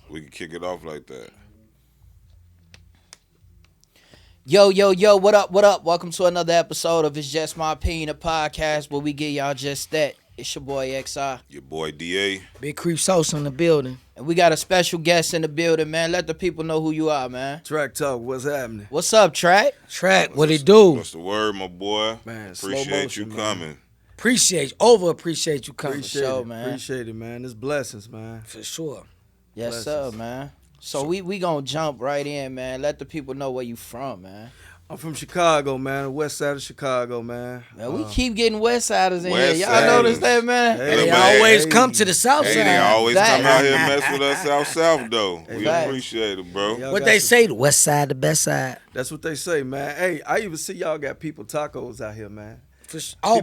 We can kick it off like that. Yo, yo, yo, what up, what up? Welcome to another episode of It's Just My Opinion, a podcast where we get y'all just that. It's your boy XI. Your boy DA. Big Creep Sauce in the building. And we got a special guest in the building, man. Let the people know who you are, man. TrakkTalk, what's happening? What's up, Trak? Track, what it do? What's the word, my boy? Man, slow Appreciate motion, you man. coming. Appreciate you, appreciate you coming. Appreciate sure, it, man. Appreciate it, man. It's blessings, man. For sure. Yes, Blessings. sir, man. So we gonna jump right in, man. Let the people know where you from, man. I'm from Chicago, man. West side of Chicago, man. Man, we keep getting West Siders in West here. Y'all Siders. notice that, man? Hey, They man. always Hey. come to the south Hey, side. they always Facts. come out here and mess with us south though. We Facts. appreciate it, bro. Y'all What got they some- say, the west side, the best side. That's what they say, man. Hey, I even see y'all got people tacos out here, man.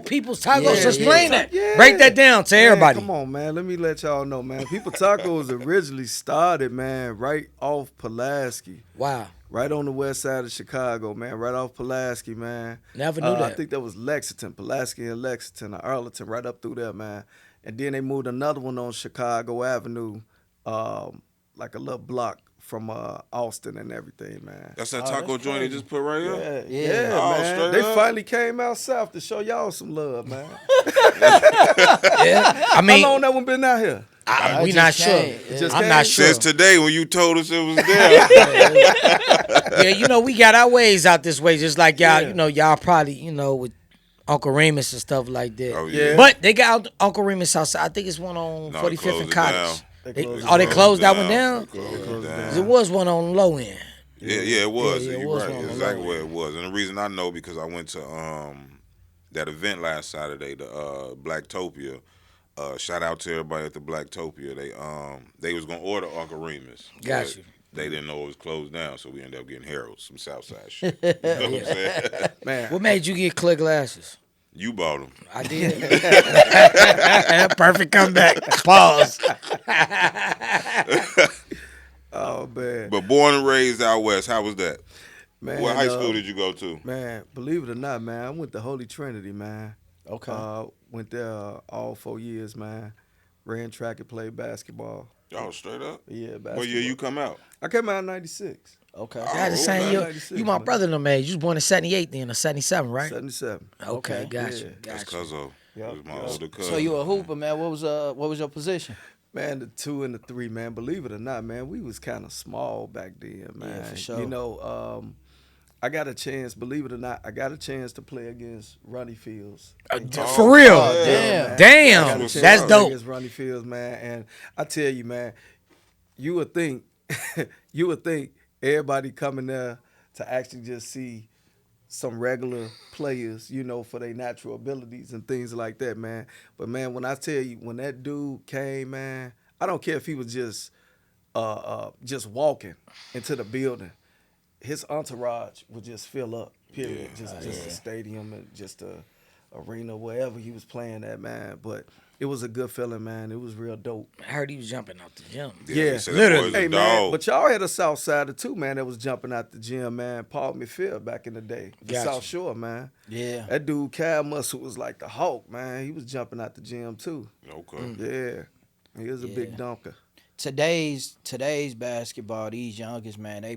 People's tacos. Yeah, Explain yeah. that. Yeah. Break that down to Man, everybody. come on, man. Let me let y'all know, man. People tacos originally started, man, right off Pulaski. Wow. Right on the west side of Chicago, man. Right off Pulaski, man. Never knew I that. think that was Lexington, Pulaski and Lexington, or Arlington, right up through there, man. And then they moved another one on Chicago Avenue, like a little block from Austin and everything, man. That's that Oh, taco that's joint they crazy. just put right here? Yeah, Yeah. yeah, Oh, man. straight They up? finally came out south to show y'all some love, man. Yeah. I mean, How long that one been out here? we just not sure. came. It just I'm came? not sure. Since today when you told us it was there. Yeah, you know, we got our ways out this way, just like y'all, Yeah. you know, y'all probably, you know, with Uncle Remus and stuff like that. Oh, Yeah. yeah. But they got Uncle Remus outside. I think it's one on No, 45th closed and it Cottage. down. They They closed that one down? They closed it Closed it down. down. 'Cause it was one on the low end. Yeah, it was. Yeah, it You're was right. one of the Exactly low what it end. was. And the reason I know because I went to that event last Saturday, the Blacktopia. Shout out to everybody at the Blacktopia. They was gonna order Uncle Remus. Got but you. They didn't know it was closed down, so we ended up getting Harold, some Southside shit. You know what I'm saying? Man, What made you get clear glasses? You bought them. I did. Perfect comeback. Pause. oh, man. But born and raised out west, how was that? Man, What high school did you go to? Man, believe it or not, man, I went to Holy Trinity, man. Okay. Went there all 4 years, man. Ran track and played basketball. Y'all straight up? Yeah, basketball. What year you come out? I came out in 96. Okay. Y'all the Oh, same okay. year. 96, You my man. brother in them age. You was born in 78 then, or 77, right? 77. Okay, Okay. got Yeah. you. That's Got you. Cuzzo. Yup, It was my yup. older cousin. So you a hooper, man. What was your position? Man, the 2 and the 3, man. Believe it or not, man, we was kind of small back then, man. for sure. You know, I got a chance, believe it or not, I got a chance to play against Ronnie Fields. For real. Oh, damn. man. Damn. I got a That's chance That's to play dope. Against Ronnie Fields, man. And I tell you, man, you would think everybody coming there to actually just see some regular players, you know, for their natural abilities and things like that, man. But man, when I tell you, when that dude came, man, I don't care if he was just walking into the building, his entourage would just fill up. Period. Yeah. Just the stadium and just the arena, wherever he was playing at, man. But it was a good feeling, man. It was real dope. I heard he was jumping out the gym. Yeah, they said that literally. boy's a Hey, man, dog. but y'all had a South Sider too, man, that was jumping out the gym, man. Paul McPhail back in the day. The Gotcha. South Shore, man. Yeah. That dude, Cal Muscle, was like the Hulk, man. He was jumping out the gym too. Okay. Yeah. He was a big Yeah. dunker. Today's basketball, these youngest, man, they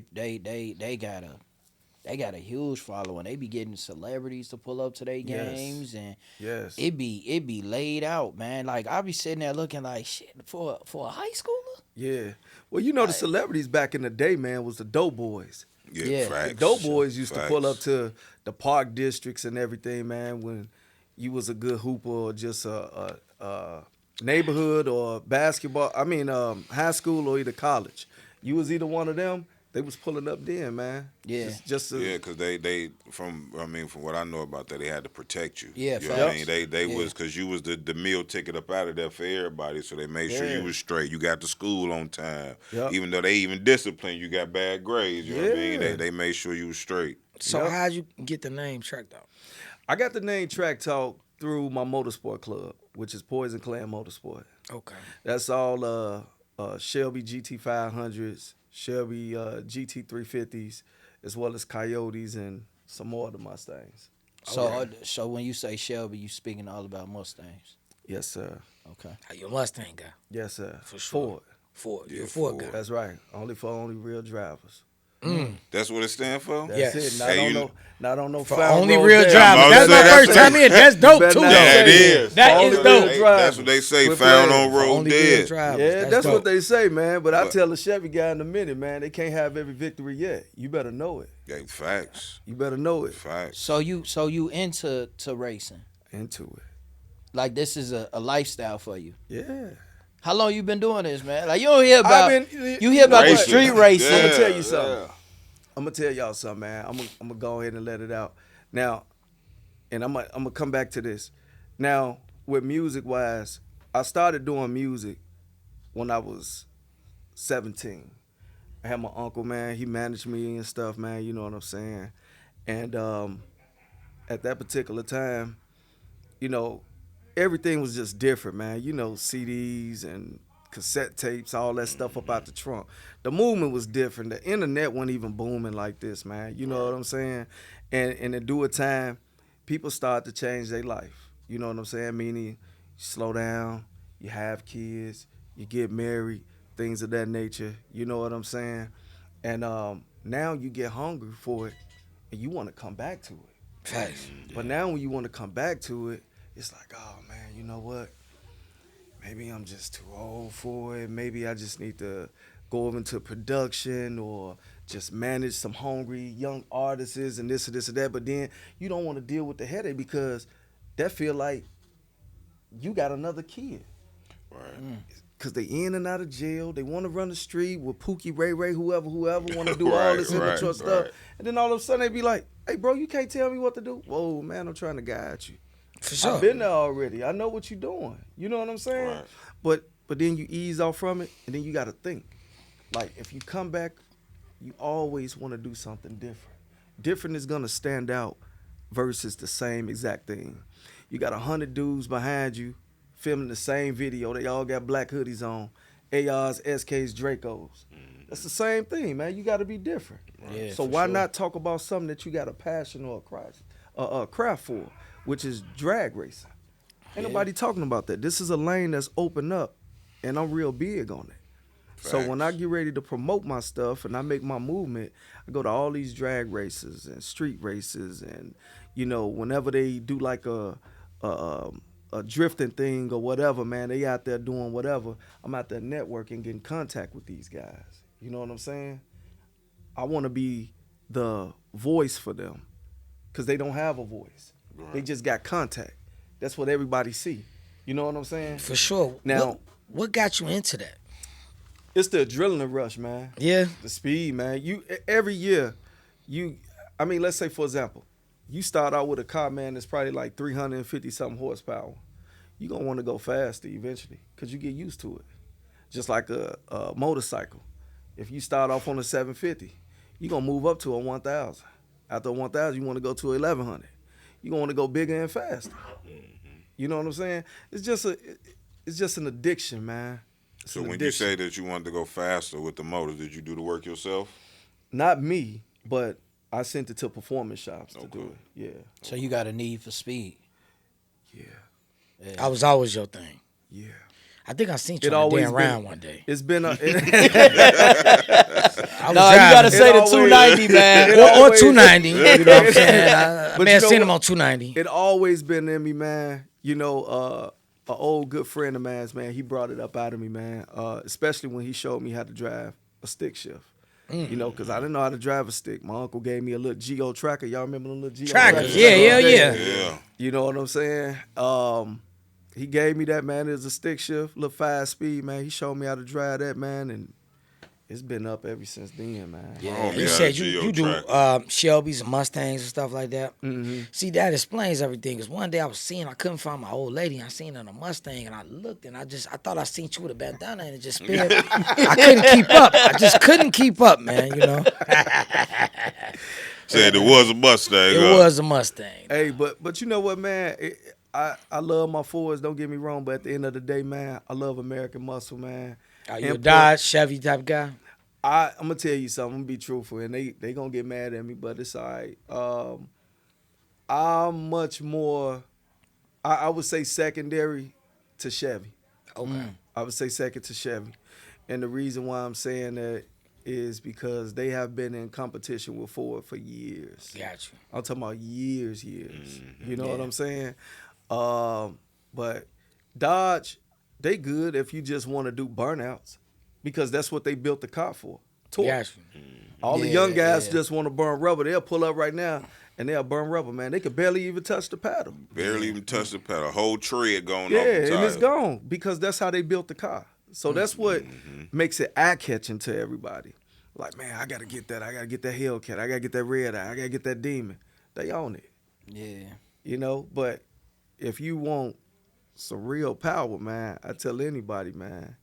got a huge following. They be getting celebrities to pull up to their Yes. games, and Yes. it be laid out, man. Like I be sitting there looking like shit for a high schooler. Yeah. Well, you know, the celebrities back in the day, man, was the Dope Boys. Yeah, Yeah. facts. The Dope Boys used to pull up Facts. to the park districts and everything, man, when you was a good hooper or just a neighborhood or basketball. I mean, high school or either college. You was either one of them. They was pulling up then, man. Yeah. Just to, Yeah, because they from what I know about that, they had to protect you. Yeah, you know what I facts. mean? They Yeah. was because you was the meal ticket up out of there for everybody, so they made sure Yeah. you was straight. You got to school on time, Yep. even though they even disciplined you, got bad grades. You know what I mean? Yeah. They made sure you was straight. So Yep. how'd you get the name TrakkTalk? I got the name TrakkTalk through my motorsport club, which is Poison Clan Motorsport. Okay. That's all Shelby GT500s, Shelby GT350s, as well as Coyotes and some more of the Mustangs. So when you say Shelby, you speaking all about Mustangs. Yes, sir. Okay. How your Mustang guy? Yes, sir. For sure. Ford. Yeah, You're a Ford Ford. guy. That's right. Only real drivers. That's what it stands for. That's Yes. it. Not Hey, on you no, not on no For Fountain only Road real Dash. I'm drivers. about That's to my say, that's first what time in. That's dope better too, not though. Yeah, it say is. That only is real dope. drivers. That's what they say. With Found players. on For road only real dead. drivers. Yeah, that's dope. what they say, man. But I But- tell the Chevy guy in a minute, man, they can't have every victory yet. You better know it. Yeah, facts. You better know it. Facts. So you into racing? Into it. Like this is a lifestyle for you? Yeah. How long you been doing this, man? Like you don't hear about you hear about the Racing. street racing. I'm Yeah, gonna tell you something. yeah. I'm gonna tell y'all something, man. I'm gonna go ahead and let it out now, and I'm gonna come back to this. Now, with music wise, I started doing music when I was 17. I had my uncle, man. He managed me and stuff, man. You know what I'm saying? And at that particular time, you know, everything was just different, man. You know, CDs and cassette tapes, all that stuff up out the trunk. The movement was different. The internet wasn't even booming like this, man. You know what I'm saying? And in due time, people start to change their life. You know what I'm saying? Meaning, you slow down, you have kids, you get married, things of that nature. You know what I'm saying? And now you get hungry for it, and you want to come back to it. Facts. But now when you want to come back to it, it's like, oh man, you know what? Maybe I'm just too old for it. Maybe I just need to go over into production or just manage some hungry young artists and this and this and that. But then you don't want to deal with the headache because that feel like you got another kid. Right. Cause they in and out of jail. They want to run the street with Pookie, Ray Ray, whoever want to do all Right, this right, immature stuff. right. And then all of a sudden they be like, "Hey, bro, you can't tell me what to do." Whoa, man, I'm trying to guide you. For sure. I've been there already. I know what you're doing. You know what I'm saying? Right. But then you ease off from it, and then you got to think. Like if you come back, you always want to do something different. Different is gonna stand out versus the same exact thing. You got 100 dudes behind you filming the same video. They all got black hoodies on, ARs, SKs, Dracos. That's the same thing, man. You got to be different. Yeah, So for why sure. not talk about something that you got a passion or a craft for, which is drag racing? Ain't nobody talking about that. This is a lane that's open up, and I'm real big on it. So when I Facts. get ready to promote my stuff and I make my movement, I go to all these drag races and street races, and you know, whenever they do like a drifting thing or whatever, man, they out there doing whatever. I'm out there networking, getting contact with these guys. You know what I'm saying? I want to be the voice for them because they don't have a voice. They just got contact. That's what everybody see. You know what I'm saying? For sure. Now- what got you into that? It's the adrenaline rush, man. Yeah. The speed, man. Every year, let's say for example, you start out with a car, man, that's probably like 350 something horsepower. You're gonna want to go faster eventually because you get used to it. Just like a motorcycle. If you start off on a 750, you're gonna move up to a 1000. After a 1000, you want to go to 1100. You're gonna want to go bigger and faster. You know what I'm saying? It's just an addiction, man. It's So an when addiction. you say that you wanted to go faster with the motor, did you do the work yourself? Not me, but I sent it to performance shops to do Okay. it. Yeah. So you got a need for speed. Yeah. I was always your thing. Yeah. I think I seen you It on a always damn been- round one day. It's been a I was No, you gotta driving. say the always- 290, man. it or always- 290. You know what I'm saying? I But may you have know seen him what? on 290. it always been in me, man. You know, an old good friend of mine's, man, he brought it up out of me, man. Especially when he showed me how to drive a stick shift. You know, because I didn't know how to drive a stick. My uncle gave me a little Geo tracker. Y'all remember the little Geo Trackers, trackers? yeah, yeah, yeah. Yeah. You know what I'm saying? He gave me that, man. It was a stick shift, little 5-speed, man. He showed me how to drive that, man, and it's been up ever since then, man. My homie You had said a Geo you do tracker. Shelby's and Mustangs and stuff like that. Mm-hmm. See, that explains everything. Because one day I couldn't find my old lady. I seen her in a Mustang, and I looked, and I thought I seen you with a bandana, and it just sped. I couldn't keep up. I just couldn't keep up, man. You know, Said it was a Mustang. it was a Mustang. Hey, but you know what, man? I love my Fords. Don't get me wrong, but at the end of the day, man, I love American muscle, man. Are you a And Dodge, Chevy type guy? I'm gonna tell you something. I'm gonna be truthful, and they gonna get mad at me, but it's all right. I'm much more. I would say secondary to Chevy. Okay. I would say second to Chevy, And the reason why I'm saying that is because they have been in competition with Ford for years. Got you. I'm talking about years. You know what Yeah. I'm saying? But Dodge, they good if you just want to do burnouts because that's what they built the car for. Torque. Got you. All the Yeah, young guys yeah. just want to burn rubber. They'll pull up right now and they'll burn rubber, man. They could barely even touch the paddle. Barely even touch the pedal. Whole tread going Yeah, off the and tire. it's gone because that's how they built the car. So that's what makes it eye-catching to everybody. Like, man, I got to get that. I got to get that Hellcat. I got to get that Red Eye. I got to get that Demon. They own it, Yeah. you know. But if you want some real power, man, I tell anybody, man,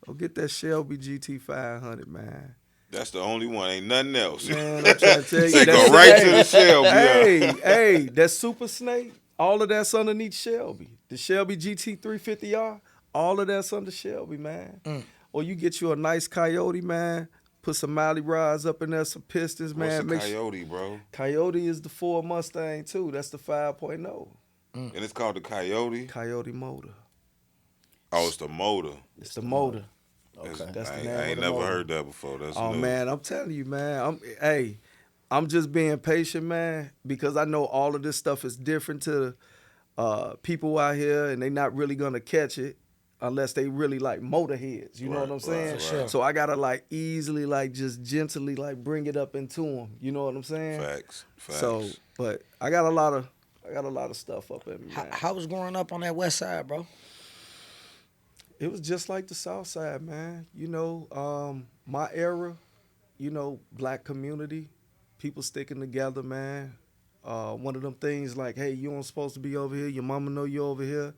go get that Shelby GT500, man. That's the only one. Ain't nothing else. Man, I'm trying to tell you. Say go that's- right to the Shelby. Hey, that Super Snake, all of that's underneath Shelby. The Shelby GT350R, all of that's under Shelby, man. Or you get you a nice Coyote, man. Put some Molly rods up in there, some pistons, man. What's a Coyote, bro? Coyote is the Ford Mustang, too. That's the 5.0. And it's called the Coyote? Coyote motor. Oh, it's the motor. It's the motor. That's- That's the I name ain't of the never motor. heard that before. That's Oh, new. man, I'm telling you, man. I'm just being patient, man, because I know all of this stuff is different to people out here, and they not really going to catch it unless they really like motorheads. You know Right, what I'm saying? right, right. So I got to like easily, like just gently like bring it up into them. You know what I'm saying? Facts. So, but I got a lot of stuff up in me, man. How was growing up on that west side, bro? It was just like the South Side, man. You know, my era, you know, black community, people sticking together, man. One of them things like, hey, you ain't supposed to be over here. Your mama know you over here.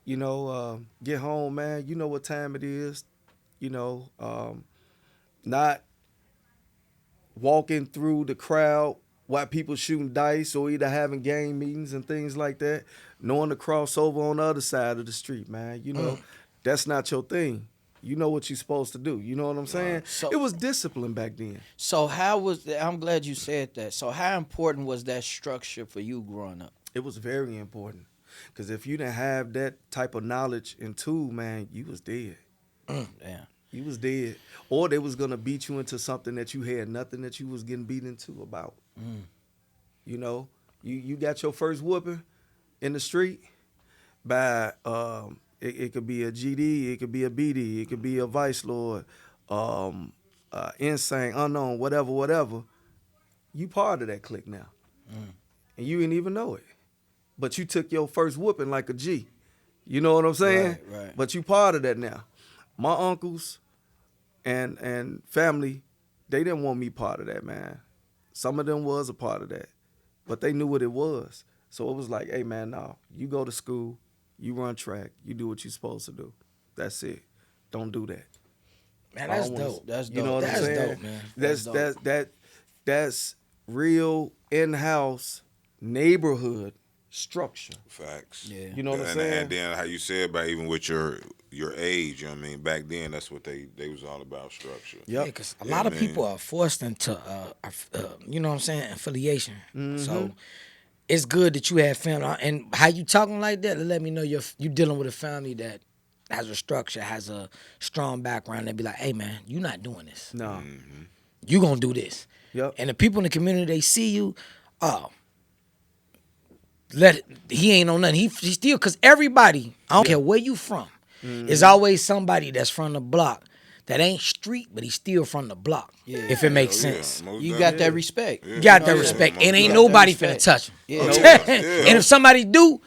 You know, get home, man. You know what time it is. You know, not walking through the crowd while people shooting dice or either having gang meetings and things like that. Knowing the crossover on the other side of the street, man. You know, that's not your thing. You know what you're supposed to do. You know what I'm saying? So- it was discipline back then. So I'm glad you said that. So how important was that structure for you growing up? It was very important. Because if you didn't have that type of knowledge and tool, man, you was dead. Damn. You was dead. Or they was going to beat you into something that you had nothing that you was getting beat into about. You know? You got your first whooping in the street by, it could be a GD, it could be a BD, it could be a Vice Lord, Insane, Unknown, whatever. You part of that clique now. And you didn't even know it. But you took your first whooping like a G. You know what I'm saying? Right. But you part of that now. My uncles and family, they didn't want me part of that, man. Some of them was a part of that. But they knew what it was. So it was like, hey, man, no, you go to school, you run track, you do what you're supposed to do. That's it. Don't do that. Man, I that's don't wanna- dope. That's You dope. know what That's I'm saying? dope, man. That's real in-house neighborhood structure. Facts. Yeah. You know what I'm and, saying? And then how you said about even with your age, you know what I mean? Back then, that's what they was all about, structure. Yep. Yeah, because a lot of man. people are forced into, you know what I'm saying, affiliation. Mm-hmm. So it's good that you have family. And how you talking like that, let me know you dealing with a family that has a structure, has a strong background. They be like, hey, man, you not doing this. No. You going to do this. Yep. And the people in the community, they see you, he ain't on nothing. He still, because everybody, I don't care where you from, there's always somebody that's from the block that ain't street, but he's still from the block, if it makes Hell yeah, sense. most You definitely. got that respect. You got that Yeah, respect. most It ain't definitely. nobody That finna respect. touch him. Yeah. And if somebody do,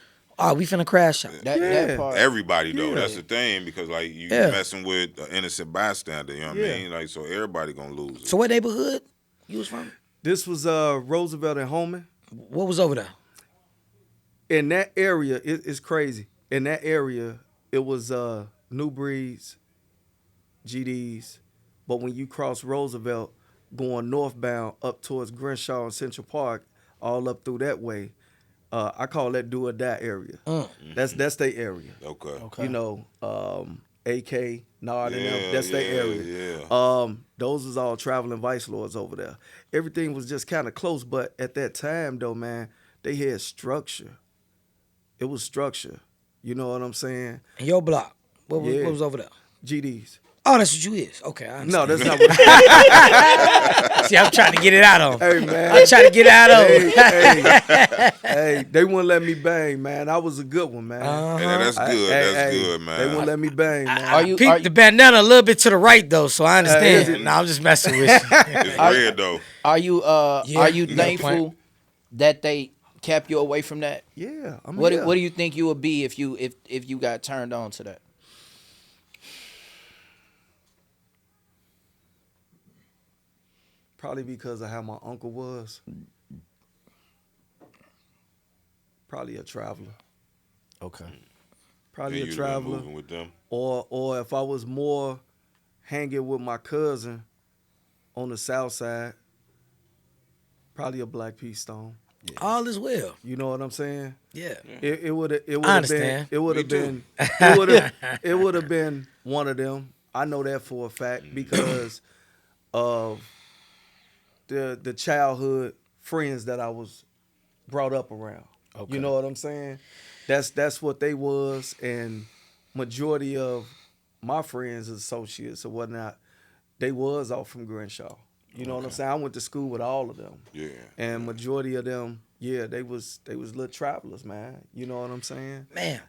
we finna crash out. That part. Everybody though, Yeah. that's the thing because like you Yeah. messing with an innocent bystander, you know what Yeah. I mean? Like so everybody gonna lose it. So what neighborhood you was from? This was Roosevelt and Holman. What was over there? In that area, it's crazy. In that area, it was New Breeds, GDs. But when you cross Roosevelt, going northbound up towards Crenshaw and Central Park, all up through that way, I call that do or die area. That's their area. Okay. You know, AK, Nard, and Yeah, them, that's their area. yeah. Those was all traveling vice lords over there. Everything was just kind of close, but at that time, though, man, they had structure. It was structure. You know what I'm saying? In your block. What Yeah. was over there? GDs. Oh, that's what you is. Okay, I No, understand. that's not what. See, I'm trying to get it out of him. Hey man, I'm trying to get it out of him. hey, they wouldn't let me bang, man. I was a good one, man. Hey, now that's good. That's good, man. They wouldn't let me bang, man. Are you? Peep the bandana a little bit to the right though, so I understand. is it- No, I'm just messing with you. It's red though. Are you? Yeah, Are you you got a point. thankful that they kept you away from that? Yeah, I mean, What yeah. do you think you would be if you got turned on to that? Probably because of how my uncle was. Probably a traveler. Okay. Probably And a you'd have been traveler. moving with them. Or if I was more hanging with my cousin on the south side, probably a Black Pea Stone. All is well. You know what I'm saying? Yeah. It would have been understand. it would Me have too. been it would have been one of them. I know that for a fact because of the childhood friends that I was brought up around. Okay. You know what I'm saying? That's what they was, and majority of my friends, associates, or whatnot, they was off from Crenshaw. You know what I'm saying? I went to school with all of them. Yeah. And majority of them, yeah, they was little travelers, man. You know what I'm saying? Man,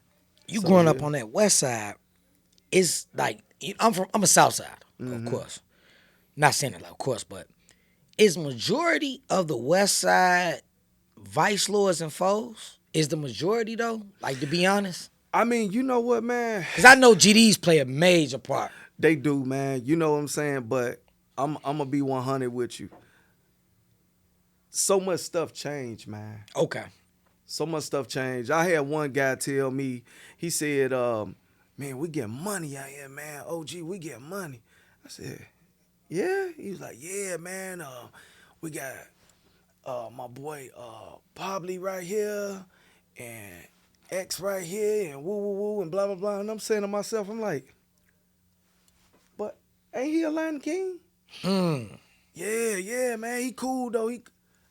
you So, growing up yeah. on that west side, it's like I'm a south side, of course. Not saying it, of course, but is majority of the west side vice lords and foes? Is the majority though? Like, to be honest, I mean, you know what, man? because I know GDs play a major part. They do, man. You know what I'm saying? But I'm gonna be 100 with you. So much stuff changed, man. Okay. So much stuff changed. I had one guy tell me, he said, man, we get money out here, man. OG, we get money. I said, yeah? He was like, yeah, man. We got my boy Pobley right here and X right here and woo woo woo and blah blah blah. And I'm saying to myself, I'm like, but ain't he a Lion King? Yeah, man. He cool though.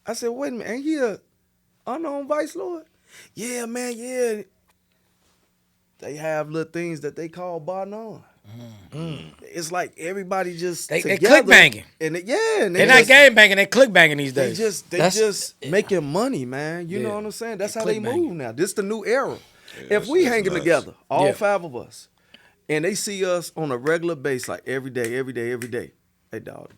I said, wait a minute, ain't he a unknown vice lord? Yeah, man, yeah. They have little things that they call bar none. It's like everybody just They together. click banging. And and They're not game banging, they click banging these They days. just That's- making money, man. You know Yeah. what I'm saying? That's They how they click move banging. now. This the new era. that's If we hanging nuts. together, all Yeah. 5 of us, and they see us on a regular basis, like every day. Hey, dog,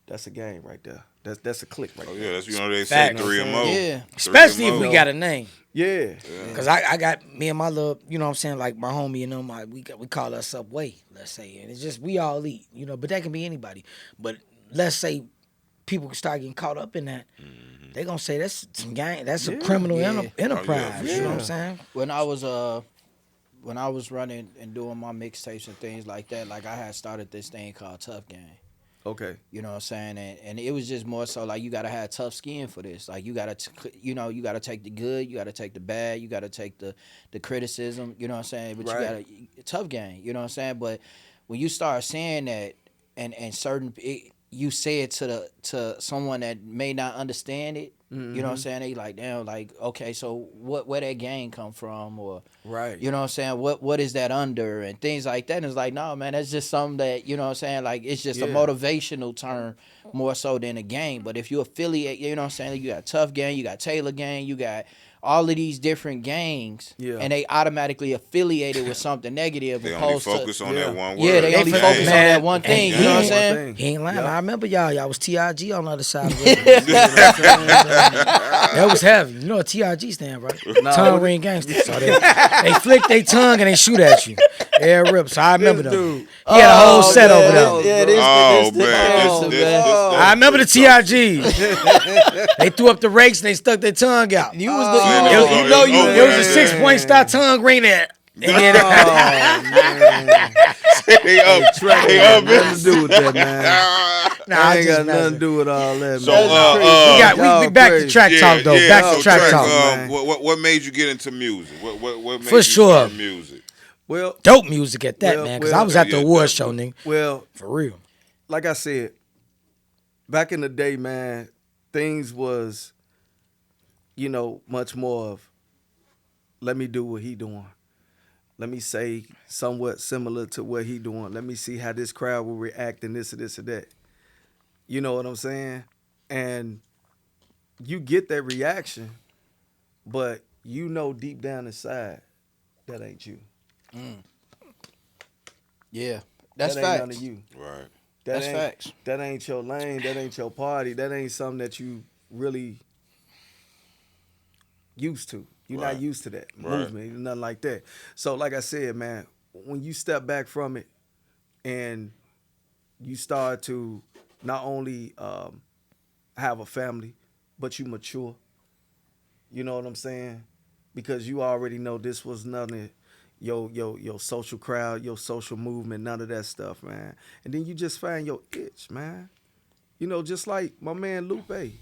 that's a game right there. That's a click right Oh there. yeah, that's they Fact. say 3 or more. Yeah. 3 or Especially if we more. got a name. Yeah. Cause I got me and my little, you know what I'm saying, like my homie and them, we call us Subway, let's say. And it's just we all eat, you know, but that can be anybody. But let's say people start getting caught up in that, they gonna say that's some gang, that's a criminal Yeah. enterprise. for You know what I'm sure. saying? When I was running and doing my mixtapes and things like that, like I had started this thing called Tough Gang. Okay. You know what I'm saying? And it was just more so like you gotta have tough skin for this. Like you gotta you gotta take the good, you gotta take the bad, you gotta take the criticism, you know what I'm saying? But Right. you gotta tough gang, you know what I'm saying? But when you start saying that and certain you say it to someone that may not understand it, you know what I'm saying? They like, damn, like, okay, so where that gang come from, or Right. you know what I'm saying? What is that under and things like that? And it's like, no, man, that's just something that, you know what I'm saying? Like, it's just a Yeah. motivational term more so than a gang. But if you affiliate, you know what I'm saying? You got Tough Gang, you got Taylor Gang, you got all of these different gangs, Yeah. and they automatically affiliated with something negative. They only opposed focus on Yeah. that one word. yeah, they only They focus on man, that one thing. and You know what I'm he- saying? Thing. He ain't lying. Yeah. I remember y'all was TRG on the other side of it. That was heavy. You know what TRG stand, right? Tongue ring gangster. So they flick their tongue and they shoot at you. Air rips. So I remember This them. dude. He had a whole set over man. there. Yeah, this Oh this man, man. I remember the TRGs. They threw up the rakes and they stuck their tongue out. You was the Oh, you know you oh, It was a man. 6-point star tongue ring there. And then, Oh, man. They up, Track they ain't up. got nothing to do with that, man. nah, I I ain't just got nothing to messing. do with all that, So, man. We back to track talk though. Back so to track Track, talk. man. what made you get into music? What made For you sure. start music? Well, Dope music at that, Well, man. Because well, I was at the yeah, award definitely. show, nigga. well, For real. like I said, back in the day, man, things was, much more of, let me do what he doing. let me say somewhat similar to what he doing. Let me see how this crowd will react in this or this or that. You know what I'm saying? And you get that reaction, but you know deep down inside that ain't you. Yeah, that's that ain't facts. none of you. Right. That's facts. That ain't your lane. That ain't your party. That ain't something that you really used to. You're not used to that movement, nothing like that. So, like I said, man, when you step back from it and you start to not only have a family, but you mature. You know what I'm saying? Because you already know this was none of your social crowd, your social movement, none of that stuff, man. And then you just find your itch, man. You know, just like my man Lupe.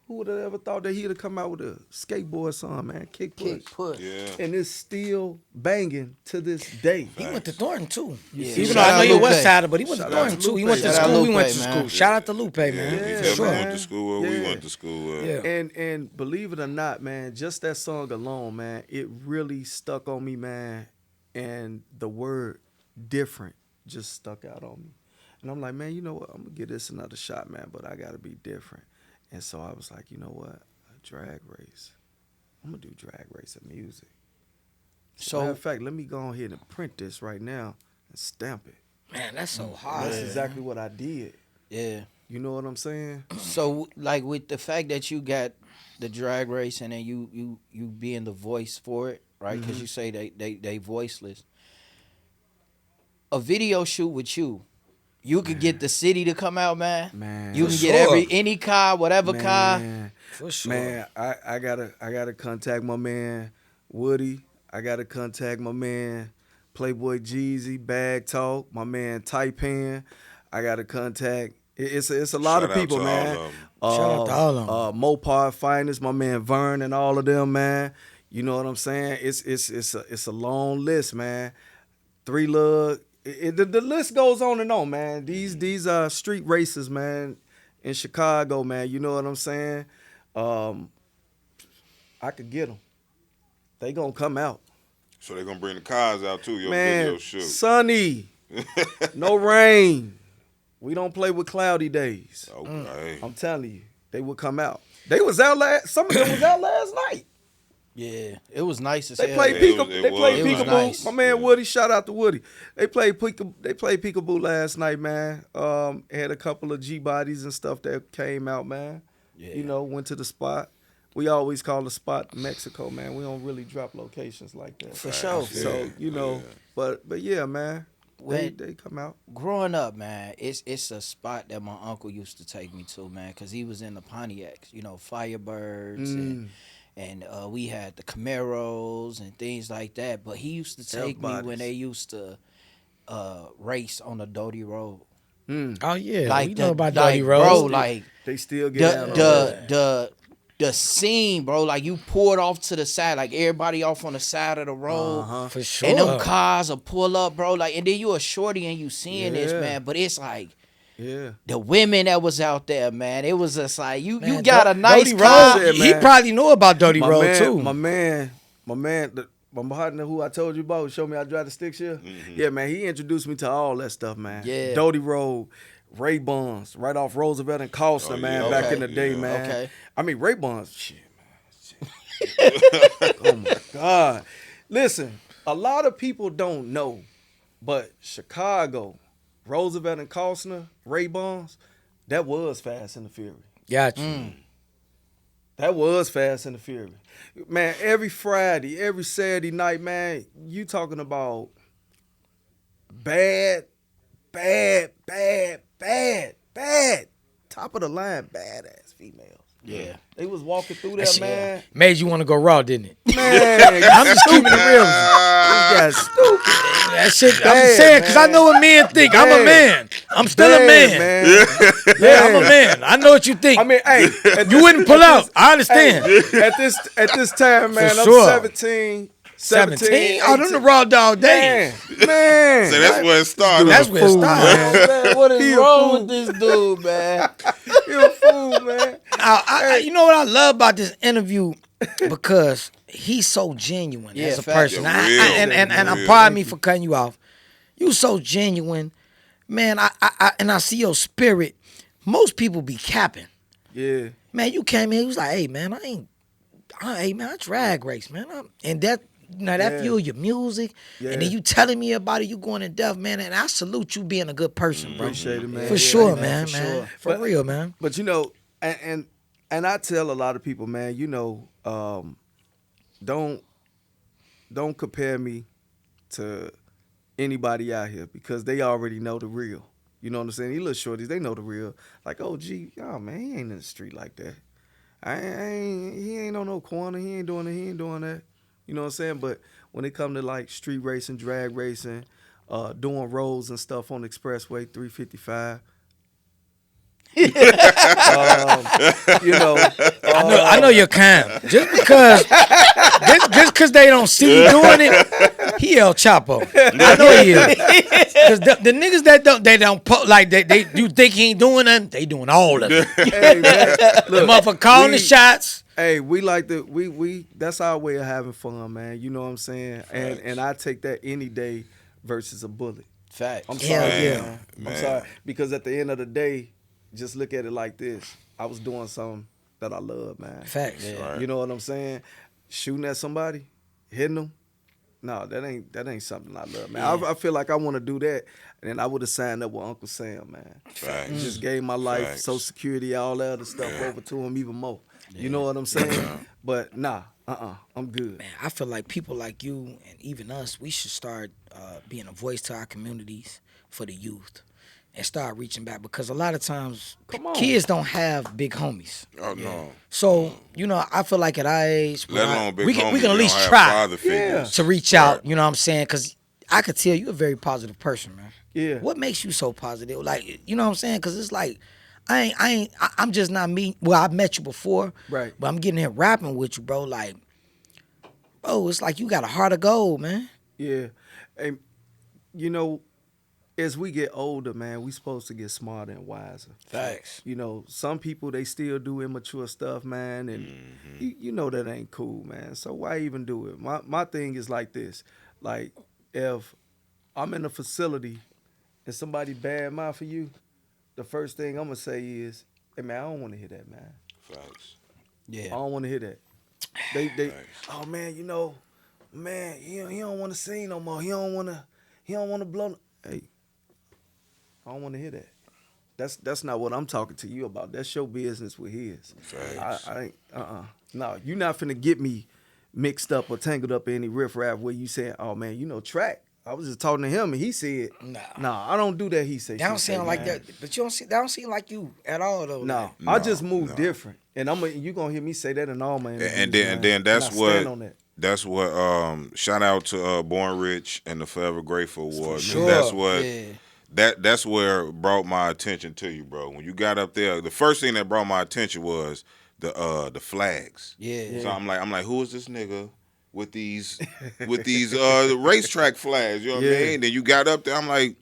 Who would have ever thought that he'd have come out with a skateboard song, man? Kick push. Yeah. And it's still banging to this day. He went to Thornton too. Yeah. Even though Shout I know out you're Lupe. West Sider, but he went to Shout out Thornton to too. He Lupe. went to Shout out school. We went Lupe, to man. school. Shout out to Lupe, Yeah, man. he Yeah, definitely Sure. went man. to school where we Yeah. went to school. Yeah. And believe it or not, man, just that song alone, man, it really stuck on me, man. And the word different just stuck out on me. And I'm like, man, you know what? I'm gonna give this another shot, man, but I gotta be different. And so I was like, you know what? A drag race. I'm gonna do drag race of music. So matter of fact, let me go ahead and print this right now and stamp it. Man, that's so And hard. that's exactly what I did. Yeah. You know what I'm saying? So, like, with the fact that you got the drag race and then you being the voice for it, right? Because you say they voiceless. A video shoot with you could get the city to come out, man. Man. You For can get sure. any car, whatever car. Man, For sure. man, I gotta contact my man Woody. I gotta contact my man Playboy Jeezy, Bag Talk, my man Taipan. I gotta contact. It's a lot Shout of out people, to man. all of 'em. Shout out to all of 'em. Mopar Finest, my man Vern, and all of them, man. You know what I'm saying? It's a long list, man. Three Lug. The list goes on and on, man. These are street races, man, in Chicago, man. You know what I'm saying? I could get them. They gonna come out, So they're gonna bring the cars out too. Your man. video shoot. Sunny, no rain. We don't play with cloudy days. Okay. I'm telling you, they will come out. They was out last. Some of them was out last night. Yeah, it was nice as They hell. played it peekaboo. was- They played it was peekaboo. nice. My man Woody, shout out to Woody. They played peekaboo last night, man. Had a couple of G bodies and stuff that came out, man. Yeah. You know, went to the spot. We always call the spot Mexico, man. We don't really drop locations like that. For sure. So you know, but yeah, man. They come out. Growing up, man, it's a spot that my uncle used to take me to, man, because he was in the Pontiacs, you know, Firebirds and we had the Camaros and things like that. But he used to take me when Bodies. they used to race on the Doty Road. Oh yeah, Like we the, know about like, Dirty bro, Rose. like They still get down on that. the scene, bro, like you pulled off to the side, like everybody off on the side of the road. For sure. And them cars will pull up, bro. Like, and then you a shorty and you seeing this, Yeah. man. But it's like Yeah. the women that was out there, man. It was just like you Man, got a nice Dirty car. Rose, Yeah, he man. probably know about Dirty My Road man, too. my partner who I told you about, who showed me how to drive the stick shift. Yeah, man, he introduced me to all that stuff, man. Yeah. Doty Road, Ray Buns, right off Roosevelt and Costa, Oh, man, yeah, back okay. in the day, Yeah. man. Okay. I mean, Ray Buns, shit, man. Oh my God. Listen, a lot of people don't know, but Chicago, Roosevelt and Costner, Ray Buns, that was Fast and the Fury. Got you. That was Fast and the Fury. Man, every Friday, every Saturday night, man, you talking about bad, top of the line, badass females. Yeah. They was walking through That there, shit man. made you want to go raw, didn't it? Man, I'm just keeping it real. with you. you got stupid. That shit, I'm Bad, just saying, because I man. know what men think. I'm a Bad. man. I'm still a man. Yeah, I'm a man. I know what you think. I mean, hey, you wouldn't pull out. I understand. at this time, man, For I'm sure. 17. 17? Oh, them the raw dog days. Man. So that's where it started. That's where it started. Man, what is He a wrong fool. with this dude, man? You a fool, man. Now, you know what I love about this interview because he's so genuine Yeah, as a facts. person. Yeah, real. And Real. pardon me for cutting you off. You so genuine, man. I see your spirit. Most people be capping. Yeah. Man, you came in, he was like, hey man, hey man, I drag race, man. And that that Yeah. fuel your music. Yeah. And then you telling me about it, you going in depth, man. And I salute you being a good person, bro. Appreciate it, man. For Yeah, sure, man, man, for man. sure. For But- real, man. But you know, and I tell a lot of people, man, don't compare me to anybody out here because they already know the real. You know what I'm saying? These little shorties, they know the real. Like, oh, gee, oh man, he ain't in the street like that. He ain't on no corner. He ain't doing that. You know what I'm saying? But when it come to like street racing, drag racing, doing rolls and stuff on the expressway 355. I know you're kind. Just because they don't see you doing it, he El Chapo. I know he is. Because the niggas that don't like you think he ain't doing nothing, they doing all of it. Hey, man, The look, motherfucker calling the shots. hey, we like to we that's our way of having fun, man. You know what I'm saying? And I take that any day versus a bullet. Facts. I'm Hell sorry, yeah. man. I'm Man. sorry because at the end of the day, just look at it like this: I was doing something that I love, man. Facts. Yeah. You know what I'm saying? Shooting at somebody, hitting them. No, that ain't something I love, man. I feel like I want to do that, and then I would have signed up with Uncle Sam, man. Facts. Just gave my life, Facts. Social Security, all that other stuff over to him even more. You know what I'm saying? But nah, I'm good. Man, I feel like people like you and even us, we should start being a voice to our communities for the youth and start reaching back because a lot of times Come on. kids don't have big homies. Oh no. So, I feel like at our age, Let alone big we homies, can you at least don't have try father figures. to reach out, you know what I'm saying? Because I could tell you're a very positive person, man. Yeah. What makes you so positive? Like, you know what I'm saying? Because it's like, I'm just not me. Well, I've met you before. Right. But I'm getting here rapping with you, bro. Like, bro, it's like you got a heart of gold, man. Yeah. And as we get older, man, we supposed to get smarter and wiser. Facts. Some people they still do immature stuff, man, and you know that ain't cool, man. So why even do it? My thing is like this. Like if I'm in a facility and somebody bad mouth for you, the first thing I'm gonna say is, hey man, I don't wanna hear that, man. Facts. I Yeah. don't wanna hear that. They Facts. oh man, man, he don't wanna sing no more. He don't wanna blow. Hey, I don't wanna hear that. That's not what I'm talking to you about. That's your business with his. Facts. I ain't No, you're not finna get me mixed up or tangled up in any riffraff where you saying, oh man, Track. I was just talking to him and he said, nah, I don't do that. He said, That don't she say, sound like man. that. But that don't seem like you at all, though. No, like. I just move different, and you gonna hear me say that in all my interviews, And then man. that's And I stand what on that. that's what shout out to Born Rich and the Forever Grateful Award. sure. That's what Yeah. that's where it brought my attention to you, bro. When you got up there, the first thing that brought my attention was the flags. Yeah. So I'm like, who is this nigga with these racetrack flags? You know what I Yeah. mean? Then you got up there, I'm like,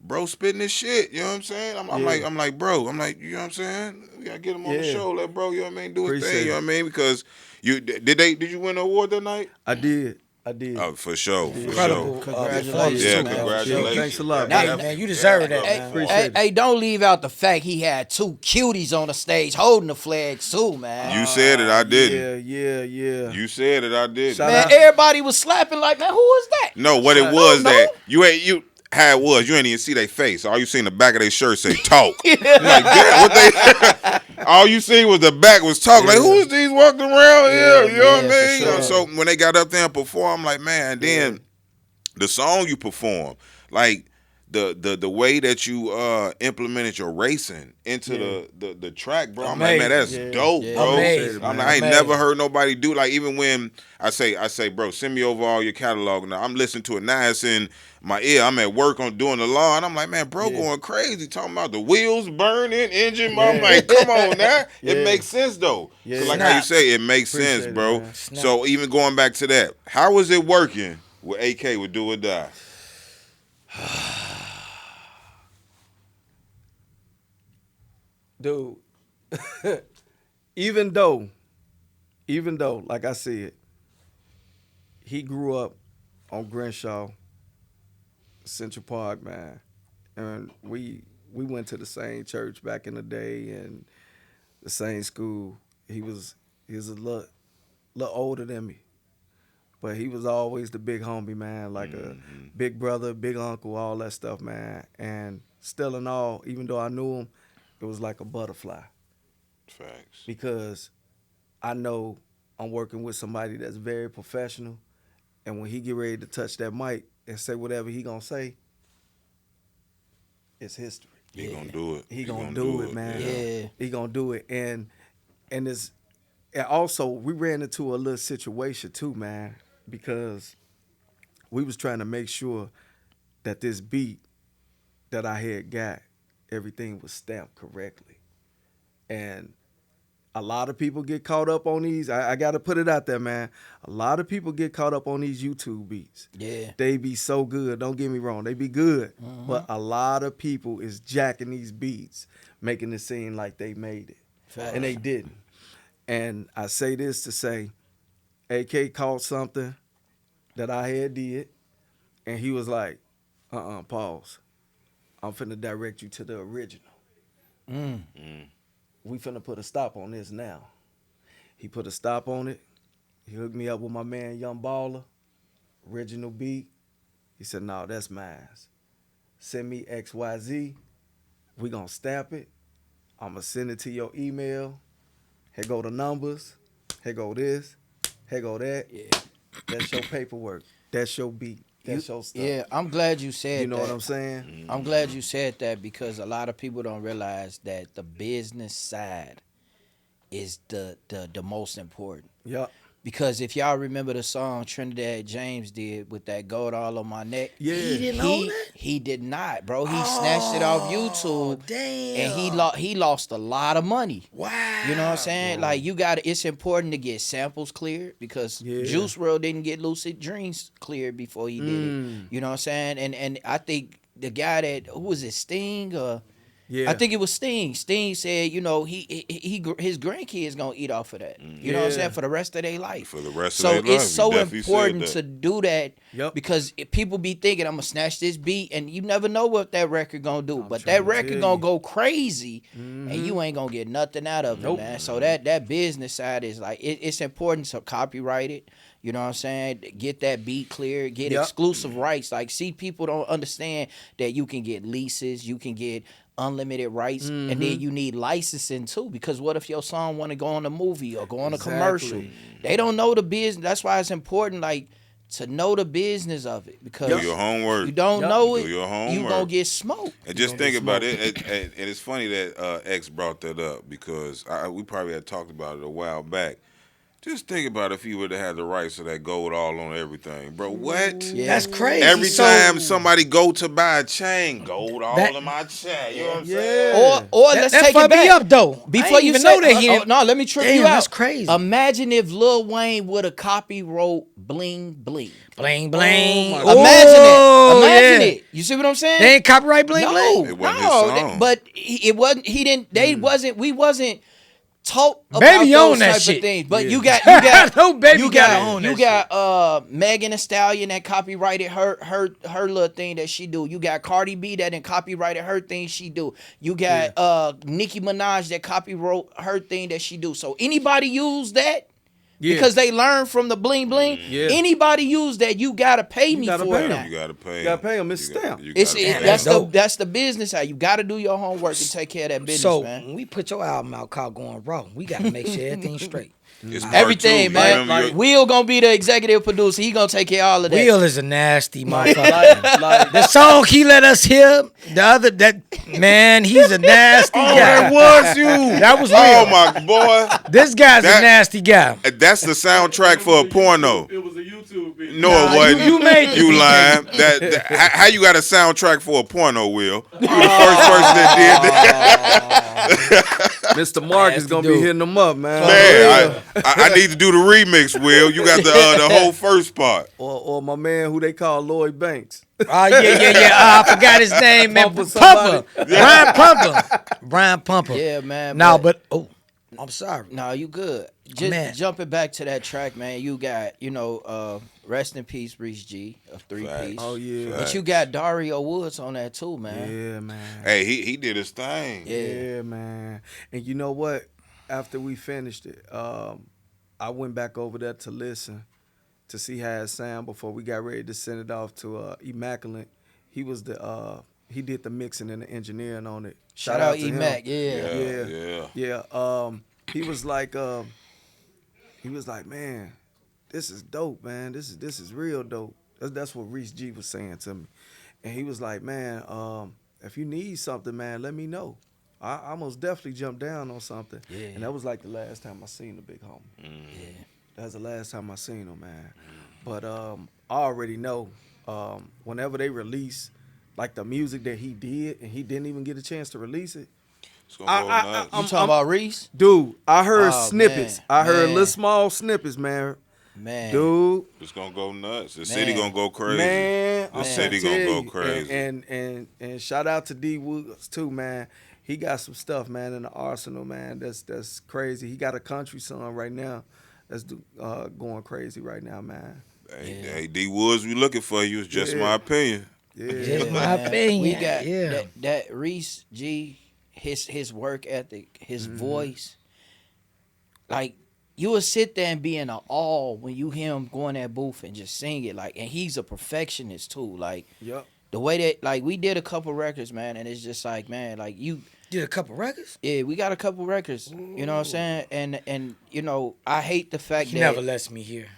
bro, spitting this shit. You know what I'm saying? I'm like, bro, I'm like, you know what I'm saying? We gotta get him on the Yeah. show, let bro, you know what I mean, do his Appreciate thing. You know it. what I mean? Because did you win the award that night? I did. Oh, for sure, for Incredible. sure. Congratulations, Yeah, man. congratulations. Thanks a lot, Hey, man. man, you deserve that, Hey, man. Appreciate it. hey, don't leave out the fact he had two cuties on the stage holding the flags too, man. You said it, I didn't. Yeah. You said it, I didn't. Shout Man, out- everybody was slapping like, man, who is that? No, what it Shout- was No, that no. you how it was, you ain't even see their face. All you seen the back of their shirt say talk. I'm like, damn, what they all you see was the back was talk. Like, who is these walking around here? You know what I yeah, mean? for sure. So when they got up there and performed, I'm like, man, and then the song you perform, like the way that you implemented your racing into the track, bro. I'm like, man, that's Amazing. dope, Yeah. bro. Amazing, I'm man. like, I ain't Amazing. never heard nobody do like even when I say, bro, send me over all your catalog. Now I'm listening to it now. It's in my ear. I'm at work on doing the law, and I'm like, man, bro, going crazy talking about the wheels burning, engine. I'm like, come on, now. It Yeah. makes sense though. Yeah. So like how you Snap. say, it makes Appreciate sense, it, bro. man. Snap. So even going back to that, how was it working with AK with Do or Die? Dude, even though even though, like I said, he grew up on Crenshaw, Central Park, man, and we went to the same church back in the day and the same school. He was a little older than me, but he was always the big homie, man, like a big brother, big uncle, all that stuff, man. And still in all, even though I knew him, it was like a butterfly. Facts. Because I know I'm working with somebody that's very professional, and when he get ready to touch that mic and say whatever he gonna say, it's history. He gonna do it. He gonna do it, man. Yeah. He gonna do it. And it's, and also we ran into a little situation too, man, because we was trying to make sure that this beat that I had got, everything was stamped correctly. And a lot of people get caught up on these. I got to put it out there, man. A lot of people get caught up on these YouTube beats. Yeah. They be so good. Don't get me wrong. They be good. But a lot of people is jacking these beats, making it seem like they made it. Facts. And they didn't. And I say this to say, AK caught something that I had did, and he was like, pause. I'm finna direct you to the original. We finna put a stop on this now. He put a stop on it. He hooked me up with my man Young Baller, original beat. He said, no, that's mine. Send me XYZ. We gonna stamp it. I'm gonna send it to your email. Here go the numbers. Here go this. Here go that. Yeah. That's your paperwork. That's your beat. That's your stuff. Yeah, I'm glad you said that. You know what I'm saying? I'm glad you said that because a lot of people don't realize that the business side is the most important. Yep. Because if y'all remember the song Trinidad James did with that gold all on my neck, Yeah. He didn't own that? he did not, bro. He snatched it off YouTube, Damn. and he lost a lot of money. Wow. You know what I'm saying? Like you got to, it's important to get samples cleared because Yeah. Juice WRLD didn't get Lucid Dreams cleared before he did it. You know what I'm saying? And I think the guy that, who was it, Sting or Yeah. I think it was Sting. Sting said, you know, his grandkids gonna eat off of that. You know what I'm Yeah. saying? For the rest of their life. For the rest So of their life. it's so You definitely said important that. to do that Yep. because if people be thinking I'm gonna snatch this beat and you never know what that record gonna do. But trying that to record tell gonna you. go crazy and you ain't gonna get nothing out of it, man. So that business side is like it's important to copyright it. You know what I'm saying? Get that beat clear, get Yep. exclusive rights. Like, see, people don't understand that you can get leases, you can get unlimited rights, and then you need licensing too. Because what if your song want to go on a movie or go on a commercial? They don't know the business. That's why it's important, like, to know the business of it. Because Do your homework. you don't know Do it, your homework. you gonna get smoked. And just think about it. And it's funny that X brought that up because we probably had talked about it a while back. Just think about if you would have had the rights to that gold all on everything, bro. What? Yeah. That's crazy. Every So- time somebody go to buy a chain, gold all That- in my chain. You know what I'm Yeah. saying? Or That- let's that take it fucked me back. up, though. I Before ain't you even say, know that he didn't- no, let me trip Damn, you out. that's crazy. Imagine if Lil Wayne would have copy wrote Bling Bling. Bling bling. my Imagine Oh, it. Imagine yeah. it. You see what I'm saying? They ain't copyright bling no, bling. It wasn't his no. song. But it wasn't. He didn't. They wasn't. We wasn't taught about Baby those own that type shit. of things. But Yeah. you got No, Baby you gotta got own you that got Megan Thee Stallion that copyrighted her little thing that she do. You got Cardi B that then copyrighted her thing she do. You got Nicki Minaj that copyrighted her thing that she do. So anybody use that? Yeah. Because they learn from the bling bling. Yeah. Anybody use that, you gotta pay me gotta for pay it. them. now. You gotta pay. You gotta pay 'em. It's stamped. It's gotta pay that's them. the dope. that's the business side. You got to do your homework and take care of that business, So man. when we put your album out called Going Raw, we gotta make sure everything's straight. It's part Everything, two. man. You remember your- Will gonna be the executive producer. He gonna take care of all of that. Will is a nasty motherfucker. Like, The song he let us hear, he's a nasty Oh, guy. that was you. That was Oh Will. my boy. This guy's That- a nasty guy. That's the soundtrack for a porno. It was a YouTube video. No, Nah, it wasn't. you made it. You lying. How you got a soundtrack for a porno, Will? You the first person that did that. Mr. Mark is Nasty gonna dude. be hitting them up, man. Man, I need to do the remix, Will. You got the whole first part. Or my man who they call Lloyd Banks. Oh, yeah. I forgot his name, man. Pumper Pumper. somebody. Brian Pumper. Brian Pumper. Yeah, man. Nah, but I'm sorry. No, you good. Just Man. jumping back to that track, man. You got, rest in peace, Reese G of 3 Facts. Piece. Oh yeah. But you got Dario Woods on that too, man. Yeah, man. Hey, he did his thing. Yeah, man. And you know what? After we finished it, I went back over there to listen to see how it sound before we got ready to send it off to Immaculate. He was he did the mixing and the engineering on it. Shout out to him. E-Mac, yeah. Yeah. He was like, man, this is dope, man. This is real dope. That's what Reese G was saying to me, and he was like, man, if you need something, man, let me know. I most definitely jumped down on something. Yeah. And that was like the last time I seen the big homie. Yeah. That's the last time I seen him, man. But I already know whenever they release like the music that he did and he didn't even get a chance to release it. It's gonna go nuts. You talking about Reese? Dude, I heard Oh, snippets. man, I heard man. little small snippets, man. Man. Dude, It's gonna go nuts. The Man. city gonna go crazy. man, The I'm city tell gonna go you. crazy. And shout out to D Woods too, man. He got some stuff, man, in the arsenal, man. That's crazy. He got a country song right now that's going crazy right now, man. Hey, D Woods, we looking for you. It's just Yeah. my opinion. Yeah. Just my Man, opinion. We got yeah. that Reese G, his work ethic, his voice. Like, you will sit there and be in awe when you hear him go in that booth and just sing it. Like, and he's a perfectionist too. Like, Yep. the way that, like, we did a couple records, man, and it's just like, man, like, Did a couple records? yeah, we got a couple records. You know what I'm saying? And I hate the fact He that never lets me hear.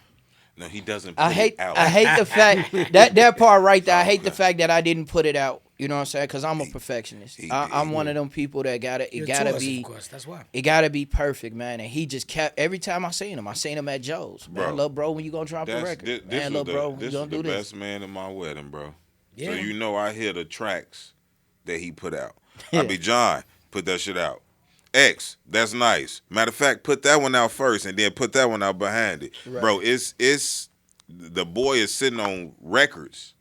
No, he doesn't put I hate it out. the fact that part right there. I hate the fact that I didn't put it out. You know what I'm saying? Because I'm a perfectionist. I'm one of them people that Your gotta choice, be. of course. That's why. It gotta be perfect, man. And he just kept every time I seen him at Joe's. Man, Bro. little bro, when you gonna drop a That's- record? This Man, was little bro, this you was gonna the do this? best man in my wedding, bro. Yeah. So you know I hear the tracks that he put out. I be John, put that shit out. X, that's nice. Matter of fact, put that one out first and then put that one out behind it. Right. Bro, it's the boy is sitting on records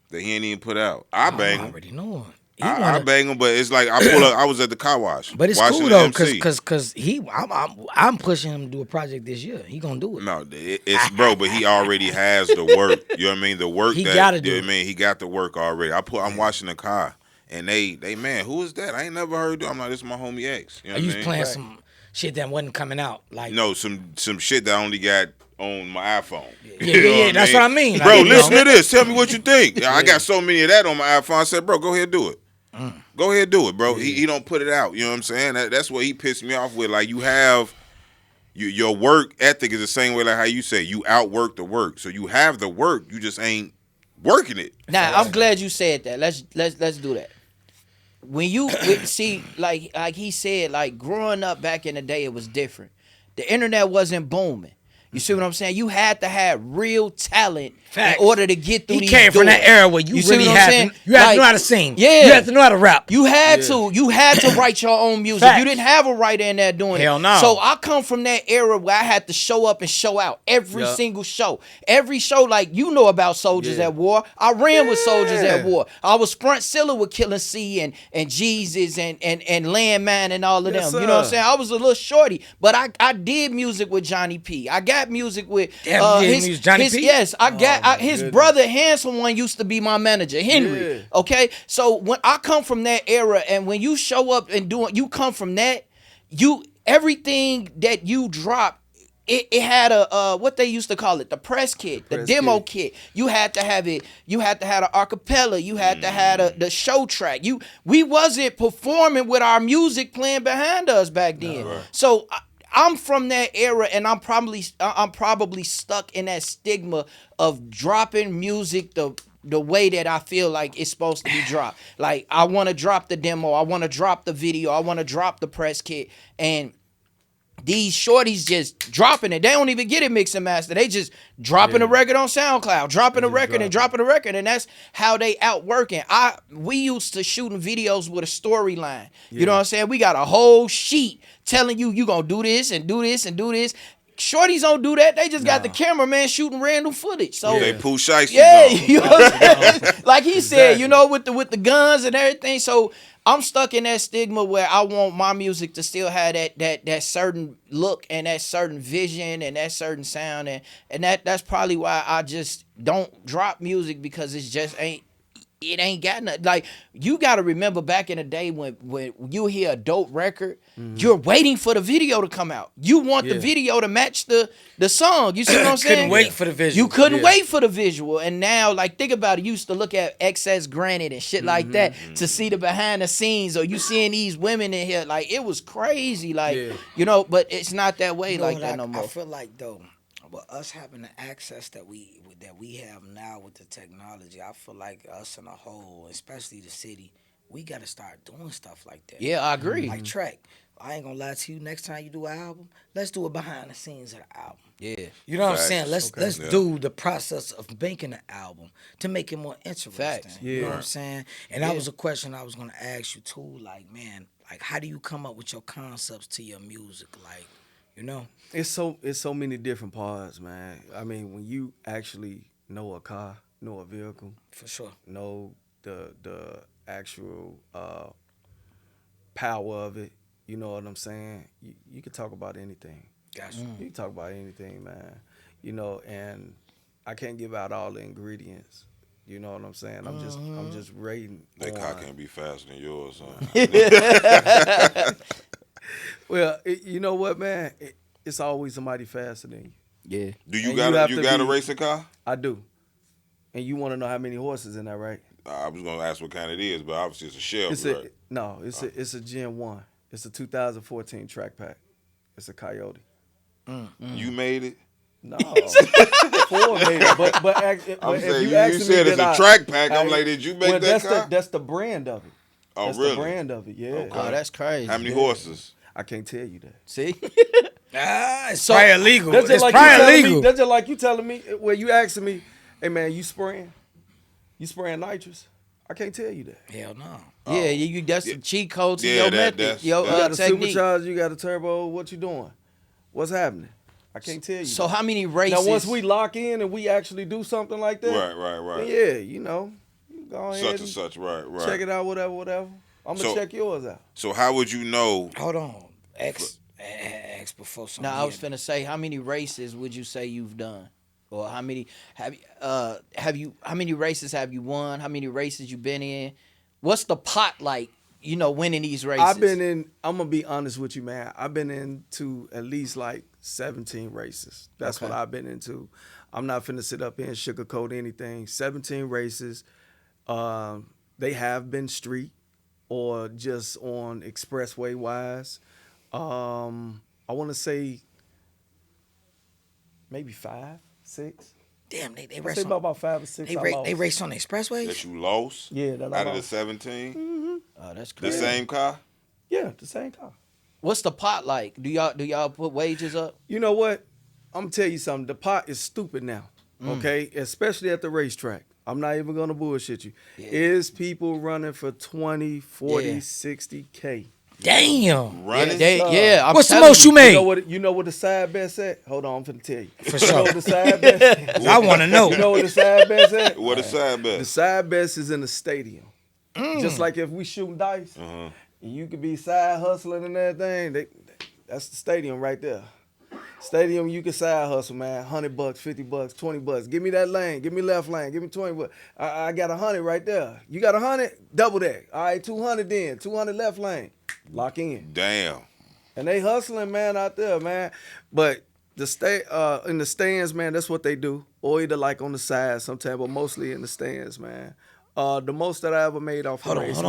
that he ain't even put out. I bang I him. already know him. He I wanna- bang him, but it's like I pull up. I was at the car wash. But it's watching cool the though, MC. cause I'm pushing him to do a project this year. He gonna do it. No, it's bro, but he already has the work. You know what I mean? The work He that gotta you do know it. what I mean? He got the work already. I'm watching the car and they man, who is that? I ain't never heard of. I'm like, this is my homie X. You know Are what you I mean? playing some shit that wasn't coming out? Like No, some shit that I only got on my iPhone. Yeah, that's what I mean. Bro, Like, you listen know. to this. Tell me what you think. I got so many of that on my iPhone. I said, bro, go ahead and do it. Go ahead and do it, bro. He don't put it out. You know what I'm saying? That's what he pissed me off with. Like, you have your work ethic is the same way like how you say you outwork the work. So you have the work, you just ain't working it. Now, I'm glad you said that. Let's do that. When you see, like he said, like growing up back in the day, it was different. The internet wasn't booming. You see what I'm saying? You had to have real talent Facts. in order to get through He these came from that doors. era where you see really what I'm had saying? to, you had to Like, know how to sing. yeah. You had to know how to rap. You had to write your own music. Facts. You didn't have a writer in there doing Hell it. no. So I come from that era where I had to show up and show out every single show. Every show, like you know about Soldiers at War. I ran with Soldiers at War. I was front ceiling with Killer C and Jesus and Landman and all of Yes, them. You know what I'm sir. saying? I was a little shorty, but I did music with Johnny P. I got music with Damn, you did music, Johnny P? Yes, I got his goodness. brother Handsome one used to be my manager, Henry. Yeah. Okay, so when I come from that era, and when you show up and you come from that, everything that you drop, it had a what they used to call it, the press kit, the press demo kit. You had to have it. You had to have an acapella. You had to have the show track. We wasn't performing with our music playing behind us back then. So. I'm from that era, and I'm probably stuck in that stigma of dropping music the way that I feel like it's supposed to be dropped. Like, I want to drop the demo, I want to drop the video, I want to drop the press kit, and these shorties just dropping it. They don't even get it mixed and mastered. They just dropping a record on SoundCloud, dropping a record, and that's how they outworking. We used to shooting videos with a storyline. You know what I'm saying? We got a whole sheet telling you gonna do this and do this and do this. Shorties don't do that. They just got the cameraman shooting random footage. So They Pooh Shiesty. yeah, you know what I'm saying? Like he said, you know, with the guns and everything. So I'm stuck in that stigma where I want my music to still have that certain look and that certain vision and that certain sound, and that's probably why I just don't drop music, because it ain't got nothing. Like, you got to remember back in the day when you hear a dope record, you're waiting for the video to come out. You want the video to match the song. You see what I'm saying? Couldn't wait for the visual. You couldn't wait for the visual. And now, like, think about it. You used to look at Excess Granted and shit like that to see the behind the scenes, or you seeing these women in here. Like, it was crazy. Like, you know, but it's not that way like that no more. I feel like, though, with us having the access that we have now with the technology, I feel like us in a whole, especially the city, we got to start doing stuff like that. Yeah, I agree. Like Trakk, I ain't gonna lie to you. Next time you do an album, let's do it behind the scenes of the album. Yeah, you know what I'm Facts. saying? Let's do the process of making the album to make it more interesting. Facts. You know what I'm saying? And that was a question I was gonna ask you too. Like, man, like, how do you come up with your concepts to your music? Like, you know, It's so many different parts, man. I mean, when you actually know a car, know a vehicle, for sure, know the actual power of it, you know what I'm saying? You can talk about anything. Gotcha. You can talk about anything, man. You know, and I can't give out all the ingredients. You know what I'm saying? I'm just rating. That car can't be faster than yours, son. Well, you know what, man? It's always somebody faster than you. yeah. Do you And got you a have to be- racing car? I do. And you want to know how many horses in that, right? I was gonna ask what kind it is, but obviously it's a Chevy, It's right? it's a Gen 1. It's a 2014 Track Pack. It's a Coyote. You made it. No, Ford made it. But I'm if saying you ask me, said it's did a Track Pack. I'm like, did you make well, that car? That's the brand of it. Oh, That's really? the brand of it. Yeah. Oh, that's crazy. How many horses? I can't tell you that. See? it's probably illegal. That's just It's like you probably telling illegal. me. That's just like you telling me. Well, you asking me, hey man, you spraying nitrous? I can't tell you that. Hell no. Yeah, you that's the cheat code to Yeah, your that- method, your You got a technique. supercharger, you got a turbo. What you doing? What's happening? I can't tell you. So that. how many races? Now once we lock in and we actually do something like that, Right. then yeah, you know, you go ahead Such and and such, right. check it out, whatever. I'm gonna So- check yours out. So how would you know? Hold on. X before something. Now I was finna say, how many races would you say you've done, or how many how many races have you won? How many races you been in? What's the pot like? You know, winning these races. I'm gonna be honest with you, man. I've been into at least like 17 races. That's what I've been into. I'm not finna sit up here and sugarcoat anything. 17 races. They have been street or just on expressway wise. I want to say maybe 5, 6. Damn, they I race say on, about 5 or 6. they race on the expressways. That you lost? Yeah, that I out of the lost. 17? Oh, that's The crazy. same car? Yeah, the same car. What's the pot like? Do y'all put wages up? You know what? I'm gonna tell you something. The pot is stupid now. Okay, especially at the racetrack. I'm not even gonna bullshit you. Is people running for 20, 40, Yeah. 60K? Damn. Running? I'm What's the telling most you You made? know what the side bet's at? Hold on, I'm finna tell you. For You know sure. what the side bet's at? I want to know. You know what the side bet's at? What a side bet? The side bets is in the stadium. Just like if we shooting dice, and you could be side hustling and everything. That's the stadium right there. Stadium, you can side hustle, man. $100, $50, $20. Give me that lane. Give me left lane. Give me 20 bucks. I got 100 right there. You got 100? Double that. All right, 200 then. 200 left lane. Lock in. Damn. And they hustling, man, out there, man. But in the stands, man, that's what they do. Or either like on the side sometimes, but mostly in the stands, man. The most that I ever made off Hold a on, race, hold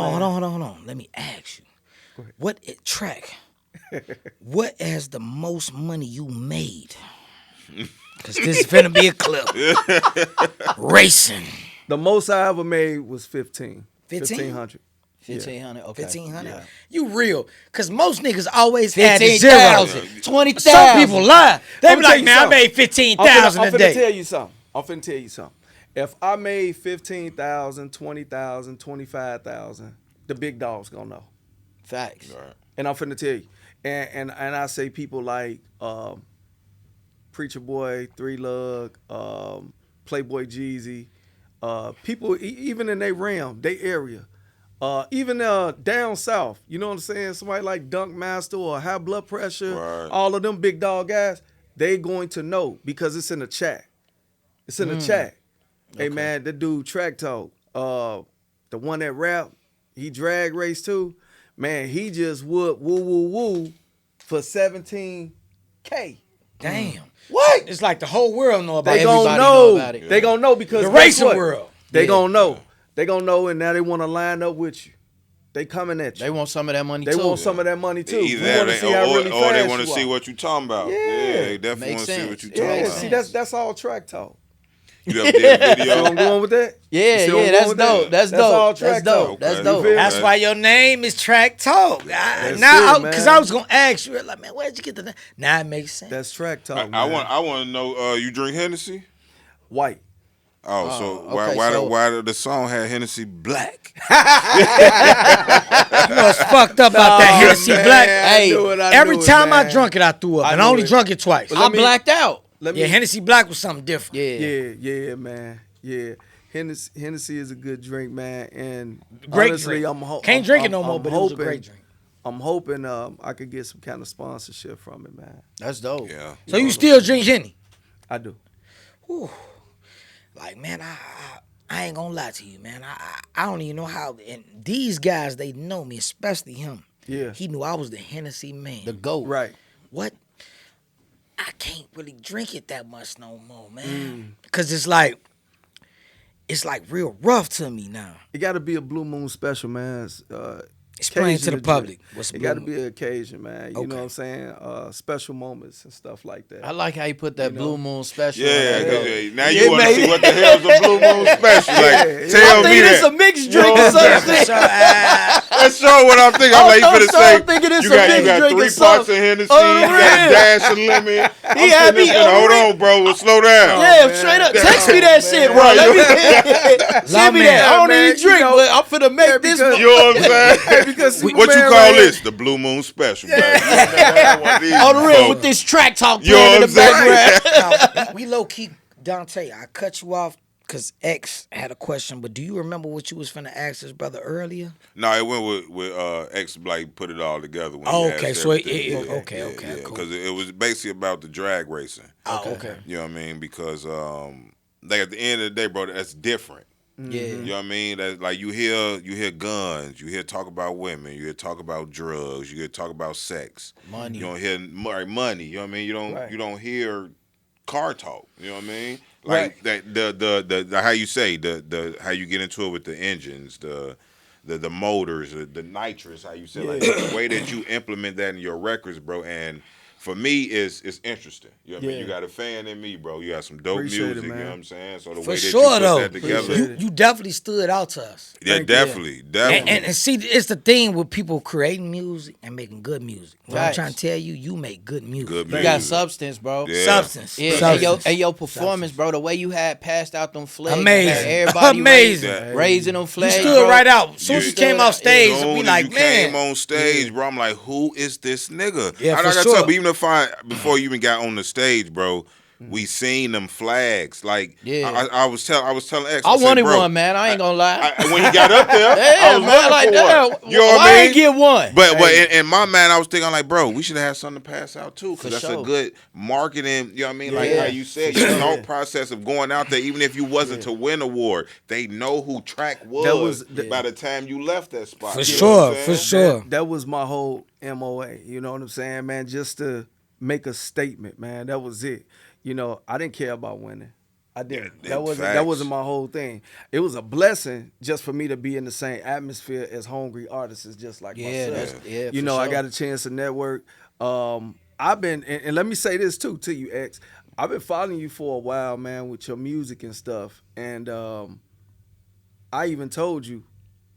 on. Let me ask you. What Trakk? What has the most money you made? Because this is finna be a clip. Racing. The most I ever made was 15. 15? 1,500. 1,500. Okay. 1,500. Yeah. You real? Because most niggas always had a zero. 15,000. 20,000. Some people lie. They I'ma be tell like, you man, I something. made 15,000 I'm a finna day. tell you something. If I made 15,000, 20,000, 25,000, the big dog's gonna know. Facts. Right. And I'm finna tell you. And I say people like Preacher Boy, Three Lug, Playboy Jeezy, people even in their realm, their area, even down south. You know what I'm saying? Somebody like Dunk Master or High Blood Pressure, Right. all of them big dog guys, they going to know because it's in the chat. It's in the chat. Hey man, the dude TrakkTalk, the one that rap, he drag race too. Man, he just whooped woo for 17K. Damn. What? It's like the whole world know about They it. gonna Everybody know. know about it. They gonna know because The guess racing what? world. They Yeah. gonna know. They gonna know, and now they want to line up with you. They coming at you. They want some of that money They too. want some of that money too. Either We want to that, see how really or they fast want to you see are. what you talking about. Yeah. They definitely Makes want to see sense. what you talking Yeah, about. see that's all track talk. You ever did a You video? know where I'm going with that? You Yeah, see where I'm yeah, going that's with that? dope. That's That's all dope. That's track dope. talk. That's Okay. dope. You feel That's Okay. why your name is TrakkTalk. That's Now, it, because man. I was gonna ask you, like, man, where'd you get the name? Now it makes sense. That's track talk, I man. want to know. You drink Hennessy? White. Oh, so okay, why the song had Hennessy Black? You know what's fucked up about that Hennessy Man, Black? Hey, Every time I drunk it, I threw up, and I knew only it. drunk it twice. But I blacked out. Let me. Yeah, Hennessy Black was something different. Yeah. Yeah, man. Yeah. Hennessy is a good drink, man. And Great honestly, drink. Can't drink it no more, I'm but it was a great drink. I'm hoping I could get some kind of sponsorship from it, man. That's dope. Yeah. So you still drink Henny? I do. Like, man, I ain't gonna lie to you, man. I don't even know how. And these guys, they know me, especially him. Yeah. He knew I was the Hennessy man. The GOAT. Right. What? I can't really drink it that much no more, man. Cause it's like real rough to me now. It got to be a Blue Moon special, man. Explain to the occasion public drink. what's It Blue got to Moon. be an occasion, man. You Okay. know what I'm saying? Special moments and stuff like that. I like how you put that You know? Blue Moon special. Yeah, in there. 'cause, now Yeah, you want to man. see what the hell's a Blue Moon special. Like, tell I'm me thinking it's a that. mixed drink or something. That's sure what I'm thinking. I'm like, you finna say, I'm thinking it's you a got mixed drink 3 or parts of something. Hennessy, Oh, you got a real. dash of lemon. I'm had sitting me there saying, hold unreal. on, bro, slow down. Yeah, man. straight up. That's Text me all, that man. shit, bro. Right. Let me send me man. that. I don't Man, even you drink, know- but I'm finna make this. because- You know what I'm saying? Because What you Superman call right here- this? The Blue Moon special, baby. I want these On the real folks. with this track talk You know playing in what the I'm saying? background. Now, we low key, Dante. I cut you off because X had a question, but do you remember what you was finna ask his brother earlier? No, it went with X Blake put it all together. When Oh, he okay, asked so everything. okay, cool. Because it was basically about the drag racing. Oh, okay. You know what I mean? Because like at the end of the day, bro, that's different. Yeah. You know what I mean? That like you hear guns, you hear talk about women, you hear talk about drugs, you hear talk about sex. Money. You don't hear money. You know what I mean? Right. You don't hear car talk. You know what I mean? Like that the how you say the how you get into it with the engines, the motors, the nitrous, how you say like the way that you implement that in your records, bro. And for me, it's interesting. You know what I mean? Yeah. You got a fan in me, bro. You got some dope Appreciate it, music. You know man. what I'm saying? So the For way that sure, you put though. that together, Appreciate You definitely stood out to us. yeah, definitely. And see, it's the thing with people creating music and making good music. What I'm Facts. trying to tell you, you make good music. Good You music. got substance, bro. Yeah. Substance. Yeah, Substance. and your performance, bro. The way you had passed out them flags, Amazing. man, everybody Amazing. raising them You flags. stood bro. right out. As soon as You you came stood off out. stage, Soon we as like, you man. came on stage, bro, I'm like, who is this nigga? Yeah, I for gotta sure. tell, but even if before you even got on the stage, bro, we seen them flags. Like, Yeah. I was telling X, I said, wanted bro, one, man. I ain't gonna lie. when he got up there, Yeah, I was man, looking like for that. one. You know what Why I I mean? ain't get one? But in my mind, I was thinking like, bro, we should have something to pass out too, For because that's sure. a good marketing. You know what I mean? Like Yeah. how you said, your thought process of going out there, even if you wasn't to win award, they know who Track was by the time you left that spot. For You know sure, what I'm for saying? sure. That was my whole MOA. You know what I'm saying, man? Just to make a statement, man. That was it. You know, I didn't care about winning. I didn't. Yeah, that wasn't facts. my whole thing. It was a blessing just for me to be in the same atmosphere as hungry artists, just like Yeah, myself. yeah, you for know, I sure. got a chance to network. I've been, and let me say this too to you, X. I've been following you for a while, man, with your music and stuff. And I even told you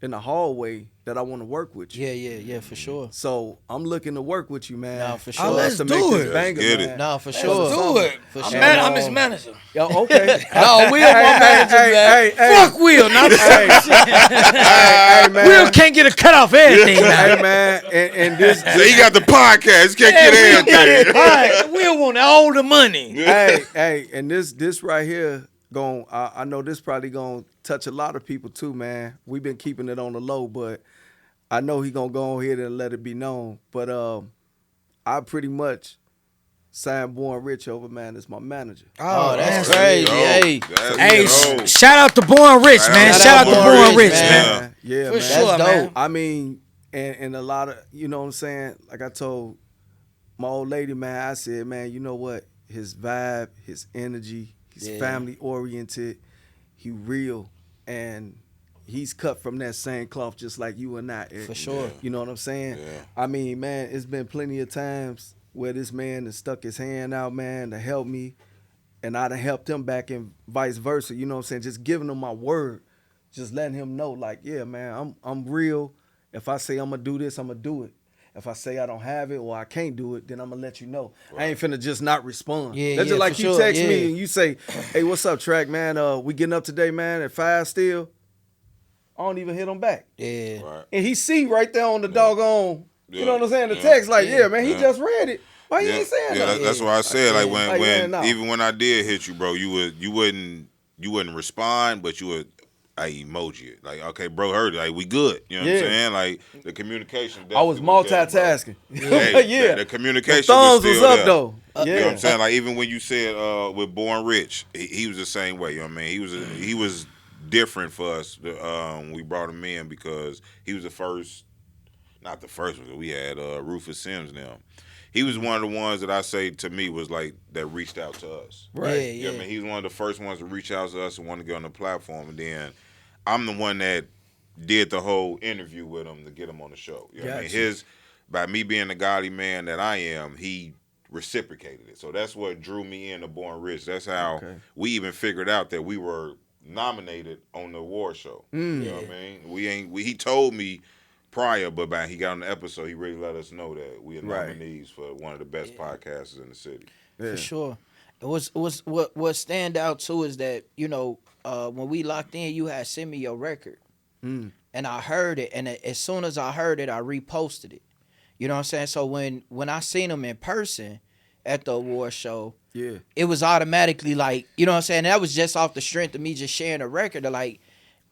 in the hallway that I want to work with you. Yeah, for sure. So I'm looking to work with you, man. Nah, for Oh, sure. let's to do make it. this banger, Get it. man. Nah, for Let's sure. do it. For I'm, sure. I'm his manager. Yo, okay. No, Will my manager, man. Fuck Will, not the Hey, man. Will can't get a cut off everything now. Hey, man. And this. So he got the podcast. He can't Yeah, get Will got it. everything. All right, Will want all the money. hey, and this right here, I know this probably gonna touch a lot of people too, man. We've been keeping it on the low, but I know he gonna go ahead and let it be known. But I pretty much signed Born Rich over, man, as my manager. Oh, that's There you crazy. go. Hey. That's Hey, dope. shout out to Born Rich, man. Shout out to Born Rich, man. Yeah, For man. sure, That's man. dope. I mean, and a lot of, you know what I'm saying? Like I told my old lady, man, I said, man, you know what? His vibe, his energy, he's Yeah. family oriented, he real, and he's cut from that same cloth just like you and I. For sure. You know what I'm saying? Yeah. I mean, man, it's been plenty of times where this man has stuck his hand out, man, to help me, and I done helped him back and vice versa. You know what I'm saying? Just giving him my word, just letting him know, like, yeah, man, I'm real. If I say I'm gonna do this, I'm gonna do it. If I say I don't have it or I can't do it, then I'm gonna let you know. I ain't finna just not respond. Yeah, That's yeah, just like for you sure, text yeah. me and you say, "Hey, what's up, Trakk, man? We getting up today, man, at 5 still." I don't even hit him back. Yeah. Right. And he see right there on the doggone, you Yeah. know what I'm saying? The Yeah. text, like, yeah, man, he Yeah. just read it. Why you Yeah, ain't saying yeah, nothing? that's why I said like Like, when no. even when I did hit you, bro, you wouldn't respond, but you would emoji it. Like, okay, bro, heard it. Like, we good. You know what I'm Yeah. saying? Like the communication. I was definitely there, bro. multitasking. Hey, yeah. the communication The thumbs was was still up there. though. You know what Yeah. I'm saying? Like even when you said with Born Rich, he was the same way. You know what I mean? He was different for us. We brought him in because he was the first, not the first one. We had Rufus Sims now. He was one of the ones that I say to me was like that reached out to us. Right. Yeah, You know yeah. what I mean? He's one of the first ones to reach out to us and want to get on the platform. And then I'm the one that did the whole interview with him to get him on the show. You know what I mean? Gotcha. By me being the godly man that I am, he reciprocated it. So that's what drew me into Born Rich. That's how Okay. we even figured out that we were nominated on the award show. You Mm. know what I mean? He told me prior, but by he got on the episode, he really let us know that we are Right. nominees for one of the best podcasters in the city. Yeah. For sure. It was what stand out too is that, you know, when we locked in, you had sent me your record. Mm. And I heard it, and as soon as I heard it, I reposted it. You know what I'm saying? So when I seen him in person at the award show, Yeah. it was automatically like, you know what I'm saying? That was just off the strength of me just sharing a record. Of like,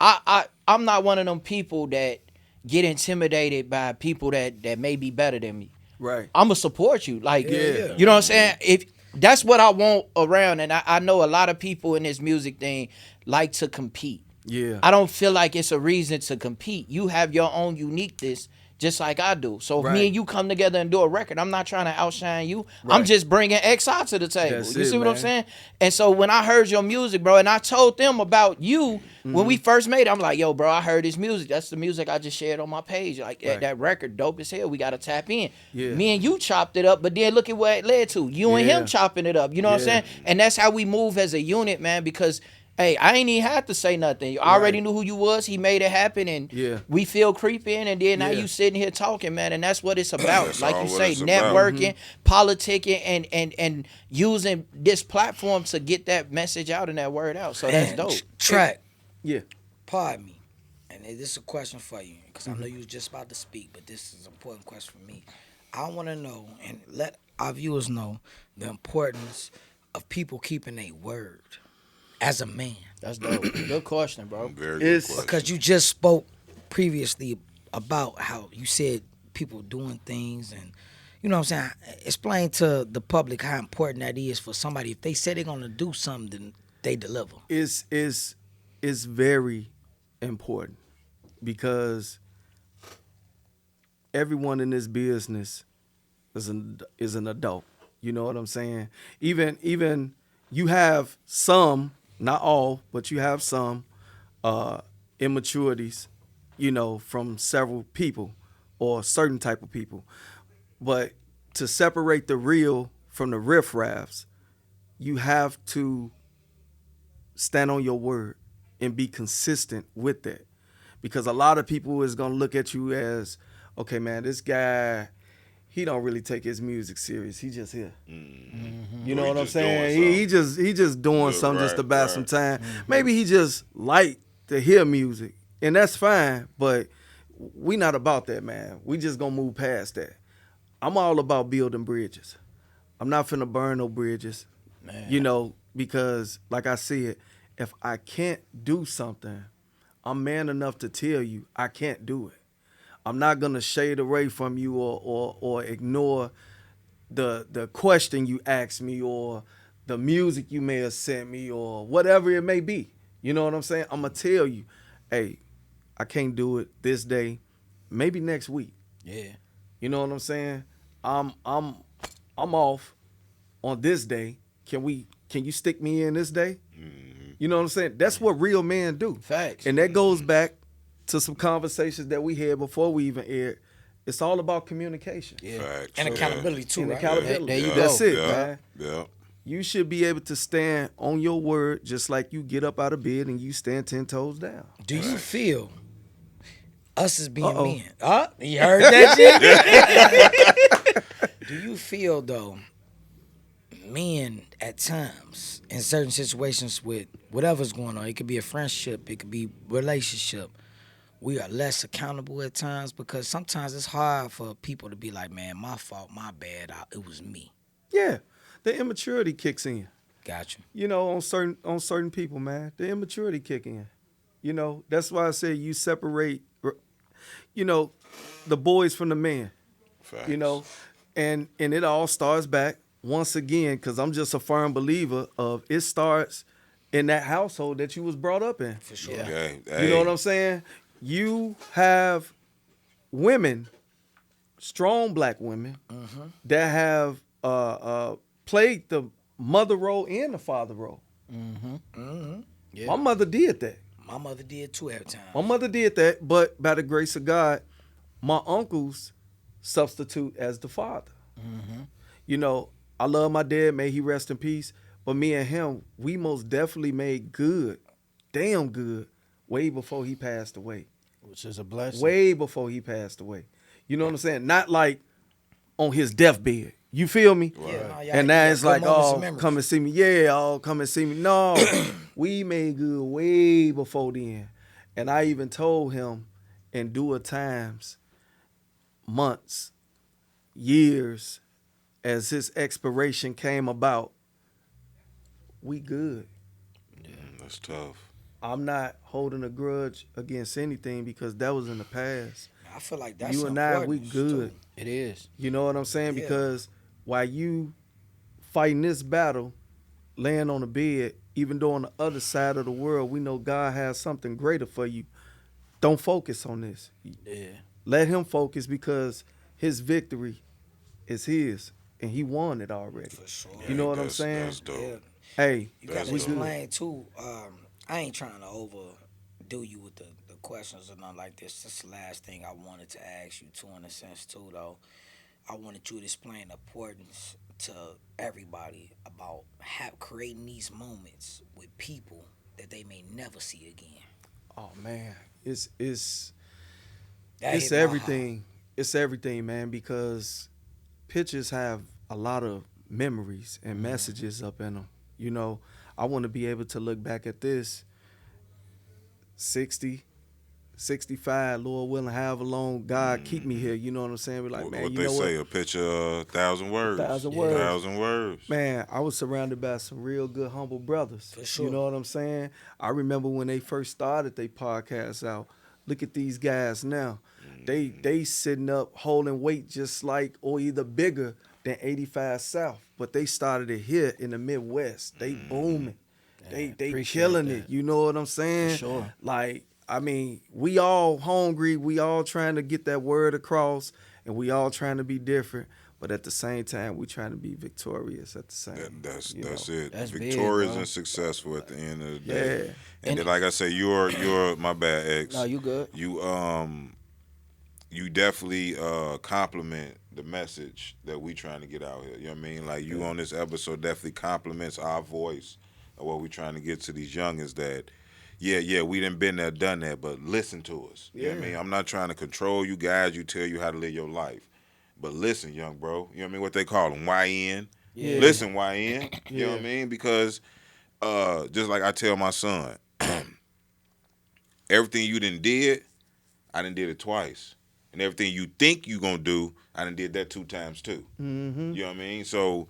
I'm not one of them people that get intimidated by people that may be better than me. Right. I'm gonna support you. Like, Yeah. you know what I'm saying? If that's what I want around, and I know a lot of people in this music thing like to compete. Yeah. I don't feel like it's a reason to compete. You have your own uniqueness, just like I do. So if Right. me and you come together and do a record, I'm not trying to outshine you. I'm Right. just bringing XI to the table. That's You it, see what I'm man. saying? And so when I heard your music, bro, and I told them about you when Mm-hmm. we first made it, I'm like, yo, bro, I heard this music. That's the music I just shared on my page. Like Right. that record, dope as hell. We got to tap in. Yeah. Me and you chopped it up, but then look at where it led to. You and Yeah. him chopping it up. You know what I'm Yeah. saying? And that's how we move as a unit, man, because hey, I ain't even have to say nothing. I already knew who you was. He made it happen, and Yeah. we feel creeping. And then now Yeah. you sitting here talking, man, and that's what it's about. That's Like all you what say, it's about. networking, politicking, and using this platform to get that message out and that word out. So that's And dope. Trakk, Yeah. pardon me, and this is a question for you because I know you was just about to speak, but this is an important question for me. I want to know and let our viewers know the importance of people keeping a word as a man. That's dope. Good question, bro. Very It's- good question. Because you just spoke previously about how you said people doing things and you know what I'm saying? Explain to the public how important that is for somebody. If they say they're gonna do something, then they deliver. It's very important because everyone in this business is an adult. You know what I'm saying? Even you have some, not all, but you have some immaturities, you know, from several people or certain type of people. But to separate the real from the riffraffs, you have to stand on your word and be consistent with that. because a lot of people is gonna look at you as, okay, man, this guy, he don't really take his music serious. He just here. You know what I'm saying? He just doing something just to buy some time. Maybe he just like to hear music, and that's fine. But we not about that, man. We just gonna move past that. I'm all about building bridges. I'm not finna burn no bridges. Man. You know, because like I said, if I can't do something, I'm man enough to tell you I can't do it. I'm not gonna shade away from you or ignore the question you asked me or the music you may have sent me or whatever it may be. You know what I'm saying? I'm gonna tell you, hey, I can't do it this day, maybe next week. Yeah. You know what I'm saying? I'm off on this day. Can you stick me in this day? You know what I'm saying? That's what real men do. Facts. And that goes back to some conversations that we had before we even aired. It's all about communication. Yeah. Facts. And accountability too, And right? accountability. There you That's go. it, Yeah. man. Yeah. You should be able to stand on your word just like you get up out of bed and you stand 10 toes down. Do you feel us as being Uh-oh. men? You heard that shit? Do you feel though, men at times in certain situations with whatever's going on, it could be a friendship, it could be relationship, we are less accountable at times because sometimes it's hard for people to be like, man, my fault, my bad, it was me. Yeah. The immaturity kicks in. Got you. You know, on certain people, man. The immaturity kick in. You know, that's why I say you separate, you know, the boys from the men. Facts. You know, and it all starts back once again, because I'm just a firm believer of it starts in that household that you was brought up in. For sure. Okay. You know what I'm saying? You have women, strong black women, that have played the mother role and the father role. Yeah. My mother did that. My mother did too every time. My mother did that, but by the grace of God, my uncles substitute as the father. You know, I love my dad, may he rest in peace, but me and him, we most definitely made good, damn good, way before he passed away. Which is a blessing. Way before he passed away. You know what I'm saying? Not like on his deathbed. You feel me? Yeah, no, y'all- And now yeah, it's good like, moments oh, and memories. come and see me. Yeah, oh, come and see me. No, we made good way before then. And I even told him in due times, months, years, as his expiration came about, we good. That's tough. I'm not holding a grudge against anything because that was in the past. I feel like that's You and I, we important, good. too. It is. You know what I'm saying? Yeah. Because while you fighting this battle, laying on the bed, even though on the other side of the world, we know God has something greater for you. Don't focus on this. Yeah. Let him focus because his victory is his, and he won it already. For sure. You know what I'm That's- saying? That's dope. Yeah. Hey, You That's gotta dope. explain too. I ain't trying to overdo you with the questions or nothing like this. That's the last thing I wanted to ask you too, in a sense too, though. I wanted you to explain the importance to everybody about creating these moments with people that they may never see again. oh man, it's That it's hit my everything. It's everything, man, because pictures have a lot of memories and messages up in them. You know, I want to be able to look back at this 60, 65, Lord willing, however long God keep me here. You know what I'm saying? Be like, man, what you they know say, what? a picture, 1,000 words. 1,000 words. 1,000 words. Man, I was surrounded by some real good, humble brothers. For sure. You know what I'm saying? I remember when they first started their podcast out. Look at these guys now. They sitting up holding weight just like or either bigger than 85 South. But they started it here in the Midwest. They booming. They appreciate killing that. it. You know what I'm saying? For sure. Like, I mean, we all hungry. We all trying to get that word across, and we all trying to be different. But at the same time, we trying to be victorious at the same. That's you know. it. That's big, Victorious bro. and successful at the end of the day. Yeah. And then, like I say, you're my bad ex. No, you good. You definitely compliment the message that we trying to get out here. You know what I mean? Like you on this episode definitely compliments our voice of what we trying to get to these youngins that, yeah, we done been there, done that, but listen to us. You know what I mean? I'm not trying to control you guys, you tell you how to live your life. But listen, young bro, you know what I mean? What they call them, YN. Yeah. Listen, YN. You know what I Yeah. mean? Because just like I tell my son, everything you done did, I done did it twice. And everything you think you gonna do, I done did that 2 times too. Mm-hmm. You know what I mean? So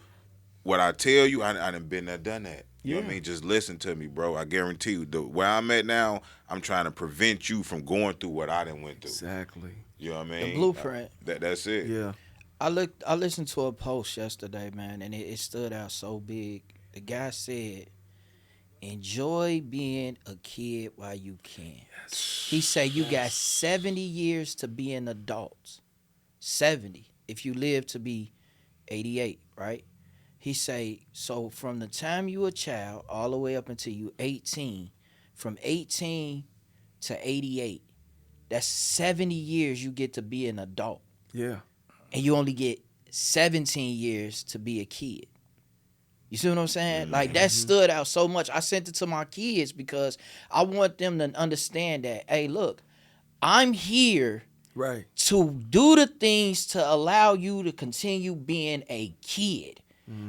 what I tell you, I done been there, done that. You know what I Yeah. mean? Just listen to me, bro. I guarantee you, where I'm at now, I'm trying to prevent you from going through what I done went through. Exactly. You know what I mean? The blueprint. That's it. Yeah. I listened to a post yesterday, man, and it stood out so big. The guy said, "Enjoy being a kid while you can." He said, "You got 70 years to be an adult. 70 if you live to be 88, right?" He say, so from the time you a child all the way up until you 18, from 18 to 88, that's 70 years you get to be an adult. Yeah. And you only get 17 years to be a kid. You see what I'm saying? Like, that stood out so much. I sent it to my kids because I want them to understand that, hey, look, I'm here Right. to do the things to allow you to continue being a kid.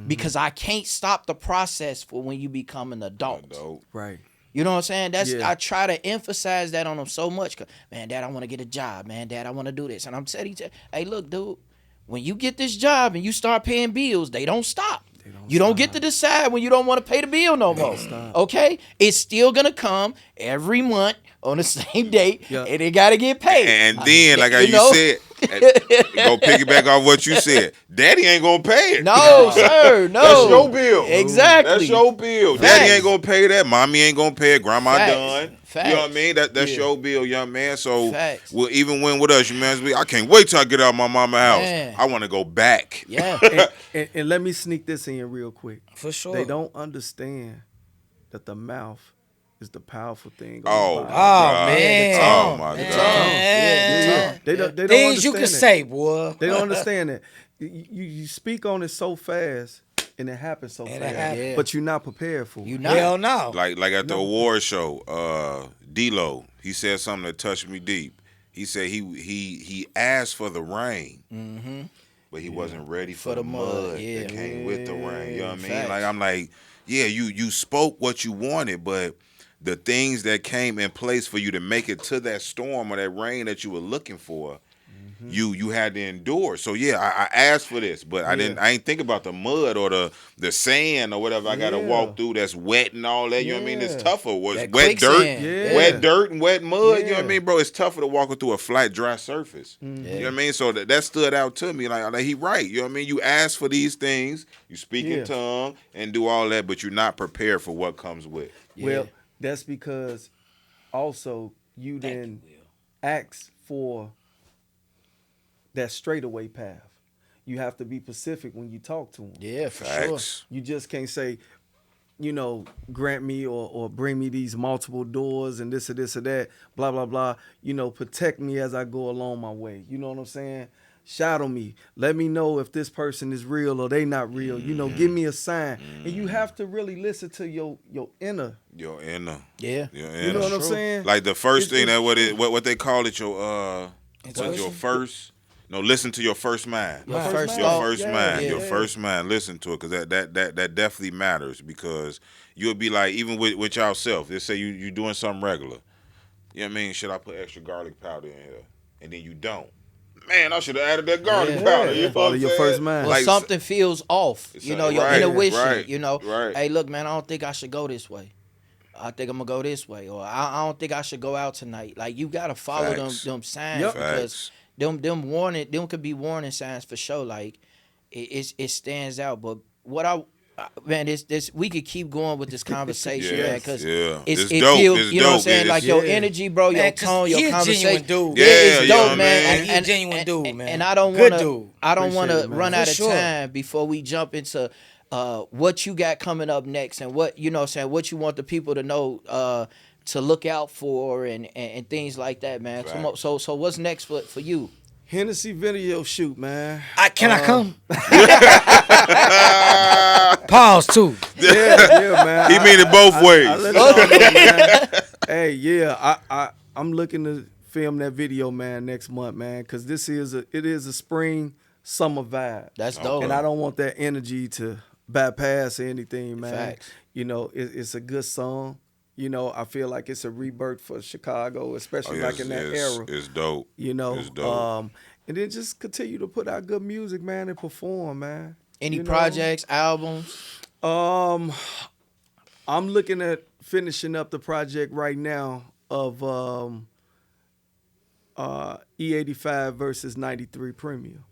Because I can't stop the process for when you become an adult. Right. You know what I'm saying? That's Yeah. I try to emphasize that on them so much. 'Cause, man, Dad, I want to get a job. Man, Dad, I want to do this. And I'm telling you, hey, look, dude, when you get this job and you start paying bills, they don't stop. You don't get to decide when you don't want to pay the bill no more. Okay? It's still going to come every month on the same date, Yeah. and it got to get paid. And then, like you know? said, go piggyback off what you said. Daddy ain't gonna pay it. No, sir, no. That's your bill. Exactly. That's your bill. Facts. Daddy ain't gonna pay that. Mommy ain't gonna pay it. Grandma Facts. done. Facts. You know what I mean? That's Yeah. your bill, young man. So, Facts. well, even when with us, you man, I can't wait till I get out of my mama's house. Man. I want to go back. Yeah. And let me sneak this in real quick. For sure. They don't understand that the mouth is the powerful thing. On Oh, the my body. God. man. Oh, my Man. God. Yeah. They don't Things you understand can it. say, boy. They don't understand that. You speak on it so fast and it happens so And it fast, happens. but you're not prepared for it. You not. Hell no. Like at the award show, D-Lo, he said something that touched me deep. He said he asked for the rain, but he wasn't ready for the mud yeah. that came with the rain. You know what I mean? Facts. Like, I'm like, yeah, you spoke what you wanted, but the things that came in place for you to make it to that storm or that rain that you were looking for, you had to endure. So yeah, I asked for this, but I ain't think about the mud or the sand or whatever I gotta walk through that's wet and all that. You know what I mean? It's Yeah. tougher. Was That wet dirt, quicksand. Yeah. wet dirt and wet mud. You know what I Yeah. mean, bro? It's tougher to walk through a flat, dry surface. You know what I mean? So that stood out to me. Like he right. You know what I mean? You ask for these things, you speak in Yeah. tongue and do all that, but you're not prepared for what comes with. Well, that's because also you then ask for that straightaway path. You have to be specific when you talk to them. Yeah, for sure. Facts. You just can't say, grant me or bring me these multiple doors and this or this or that, blah, blah, blah. Protect me as I go along my way. You know what I'm saying? Shadow me. Let me know if this person is real or they not real. Give me a sign. And you have to really listen to your inner. Your inner. Yeah. Your You know inner. what I'm saying? Like the first It's- thing that what they call it, your Intuition? first. No, listen to your first mind. Your first Your thought. first Yeah, mind. yeah. Your first mind. Listen to it, because that definitely matters, because you'll be like, even with yourself, they say you doing something regular. You know what I mean? Should I put extra garlic powder in here? And then you don't. Man, I should have added that garlic Yeah. powder. You Yeah. know Follow what I'm your saying? first mind. Well, Like, something feels off. It's Your right, intuition. right, right. Hey, look, man, I don't think I should go this way. I think I'm gonna go this way, or I don't think I should go out tonight. Like, you gotta follow Facts. them signs, Yep. because them could be warning signs for sure. Like, it stands out. But what man, this we could keep going with this conversation, Yes, man, because yeah. it It's dope. feels, It's you know what I'm dope. saying, It's- like your Yeah. energy, bro, your Man, 'cause tone, your he a conversation. genuine dude. Yeah, it's you know what dope, I man. mean? Like, he a genuine dude, man. And I don't Good want to. dude. I don't Appreciate want it, to man. run For out of sure. time before we jump into what you got coming up next, and what what you want the people to know to look out for, and things like that, man. Facts. So what's next for you? Hennessy video shoot, man. Can I come? Pause too. Yeah, man. He mean it both ways. I let y'all know, man. Hey, yeah, I'm looking to film that video, man, next month, man, because it is a spring summer vibe. That's dope. And I don't want that energy to bypass anything, man. Facts. You know, it's a good song. You know, I feel like it's a rebirth for Chicago, especially like in that era. It's dope. You know, it's dope. And then just continue to put out good music, man, and perform, man. Any projects, albums? I'm looking at finishing up the project right now of E85 versus 93 Premium.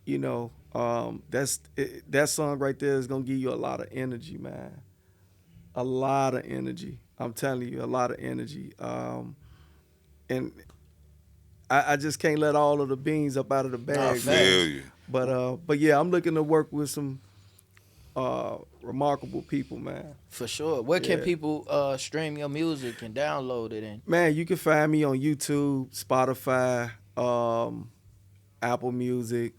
You know, that song right there is gonna give you a lot of energy, man. A lot of energy. I'm telling you, a lot of energy. And I just can't let all of the beans up out of the bag. I feel you. But yeah, I'm looking to work with some remarkable people, man. For sure. Where can people stream your music and download it in? Man, you can find me on YouTube, Spotify, Apple Music,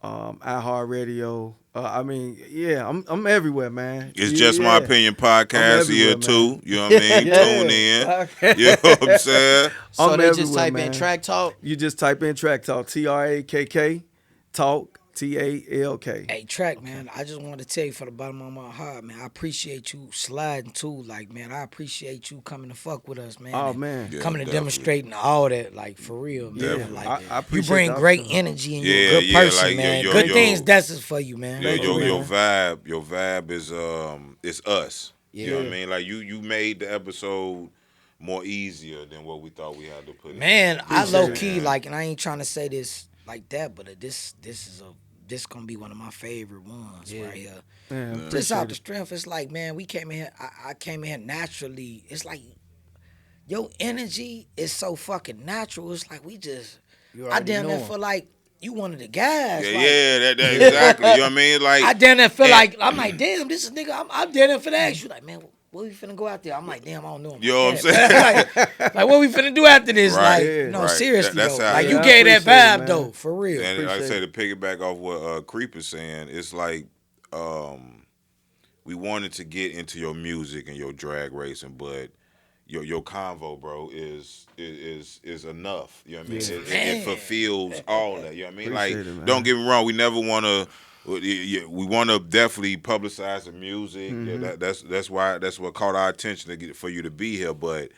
iHeartRadio. I mean, yeah, I'm everywhere, man. It's Just My Opinion podcast here too. You know what I mean? Yeah. Tune in. You know what I'm saying? So I'm they just everywhere, type man. in TrakkTalk. You just type in TrakkTalk, TRAKK, Talk, TALK. Hey, Track, man, I just want to tell you from the bottom of my heart, man, I appreciate you sliding too. Like, man, I appreciate you coming to fuck with us, man. Oh, and man. Yeah, coming to definitely. demonstrating all that, like, for real, man. Definitely. Like, I you appreciate bring the great opportunity. energy and you're Yeah, a good yeah, person, like, man. yo, Good yo, things, that's just for you, man. Your man. vibe is it's us. You know what I mean? Like you made the episode more easier than what we thought we had to put in. Man, I Appreciate low it, key man. like, and I ain't trying to say this like that, but this gonna be one of my favorite ones right here. Man, Just out appreciate the it. strength, it's like, man, we came in here. I came in here naturally. It's like your energy is so fucking natural. It's like we just. You I already damn near know 'em. feel like you one of the guys. Yeah, like, that exactly. You know what I mean? Like I damn near feel and- like I'm like, damn, this is nigga. I'm damn near finna ask you like, man, what we finna go out there? I'm like, damn, I don't know him. You know what I'm saying? like, what we finna do after this? Right, like, yeah. no, right. seriously That's though. how- Like Yeah, you I gave that appreciate it, vibe man. though, for real. and like I say, Appreciate to piggyback off what Creep is saying, it's like we wanted to get into your music and your drag racing, but your convo, bro, is enough. You know what I mean? It fulfills all that. You know what I mean? Like, Appreciate it, man. don't get me wrong, we never want to. We want to definitely publicize the music. Yeah, that's what caught our attention for you to be here. But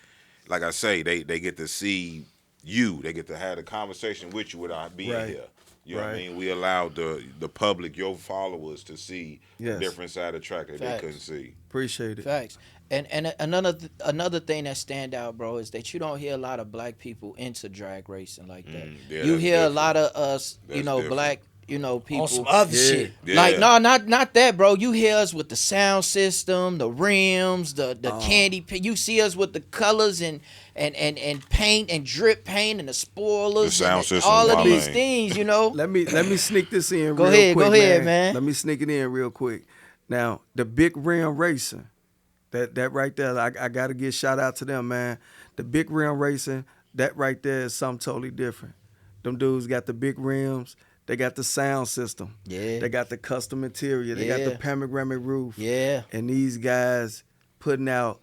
like I say, they get to see you. They get to have the conversation with you without being Right. here. You know what I Right. mean? We allowed the public, your followers, to see Yes. the different side of the track that Facts. they couldn't see. Appreciate it. Facts. And another thing that stand out, bro, is that you don't hear a lot of black people into drag racing like that. Yeah, You that's hear different. a lot of us, That's black, different. people On some other Yeah. shit. Yeah. Like no, not that, bro. You hear us with the sound system, the rims, the candy. You see us with the colors and paint and drip paint and the spoilers, The sound and system all is of my these lane. things. You know, Let me sneak this in Go real ahead, quick, go ahead, man. Let me sneak it in real quick. Now, the Big Rim Racing, that right there, I got to give shout out to them, man. The Big Rim Racing, that right there is something totally different. Them dudes got the big rims. They got the sound system. Yeah. They got the custom interior. They got the Yeah. pomegranate roof. yeah, And these guys putting out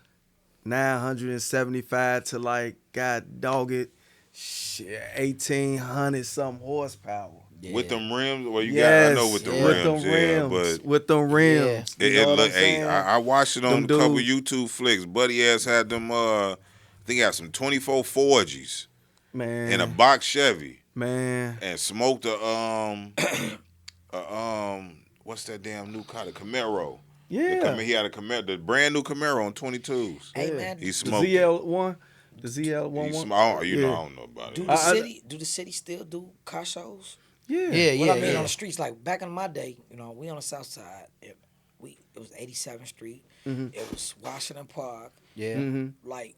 975 to like, God dog it, 1,800 something horsepower. yeah. With them rims, well, you Yes, got I know with the yeah. rims, with them rims, but with them rims. it You know look. what I'm Hey, saying? I watched it on a Them couple dudes- YouTube flicks. Buddy ass had them. I think he had some 24 Forgies man, in a box Chevy man. and smoked what's that damn new car? The Camaro. Yeah. He had a Camaro, the brand new Camaro on 22s. Hey Yeah. man, He The smoked. it. ZL1, the ZL11. He sm- I Yeah. don't know about do it. the city still do car shows? Yeah. yeah, What yeah, I mean yeah. on the streets, like back in my day, we on the south side. It was 87th Street. It was Washington Park. yeah. Like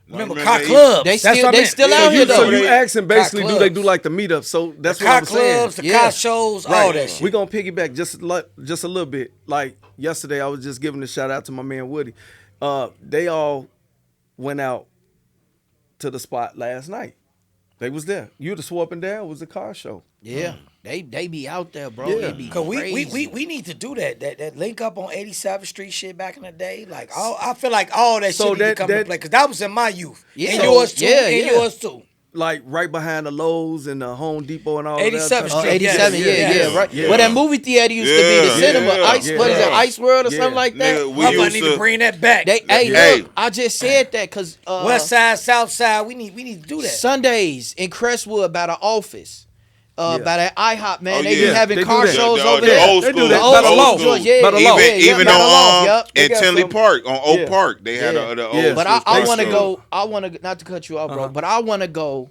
No, remember man, car they- clubs? They That's still- what I they meant. still Yeah, out here, though. So you asking basically, car do they do clubs. like the meetup? So that's the what car I'm saying. clubs, the Yeah. car shows, all that shit. We're gonna piggyback just a little bit. Like yesterday, I was just giving a shout out to my man Woody. They all went out to the spot last night. They was there. You'd have swore up and down. It was a car show. Yeah, they be out there, bro. Yeah. They be Cause crazy. we need to do that link up on 87th Street shit back in the day. Like I feel like all that So shit need to come to play. Cause that was in my youth. Yeah. And So, yours too. yeah, And yeah. yours too. Like right behind the Lowe's and the Home Depot and all 87th that. Street. 87, Yes. yeah, right. Yeah. Where that movie theater used to be, the Yeah. cinema, Yeah. Ice, what is it, Yeah. Ice World or Yeah. something like that? Nigga, we I used need to bring that back. Hey, Hey. look, I just said that because West Side, South Side, we need to do that. Sundays in Crestwood by the office. By that IHOP, man. Oh, they be yeah. having They do car that. shows The over old there. school. They do that. The By old the school Lowe's. joints, yeah, By the yeah, Lowe's. yeah, Even by the Lowe's, on yep. They in got Tinley some- Park on Oak Yeah. Park, they had Yeah. the old. Yeah. But school I place want to too. go. I want to not to cut you off, bro. But I want to go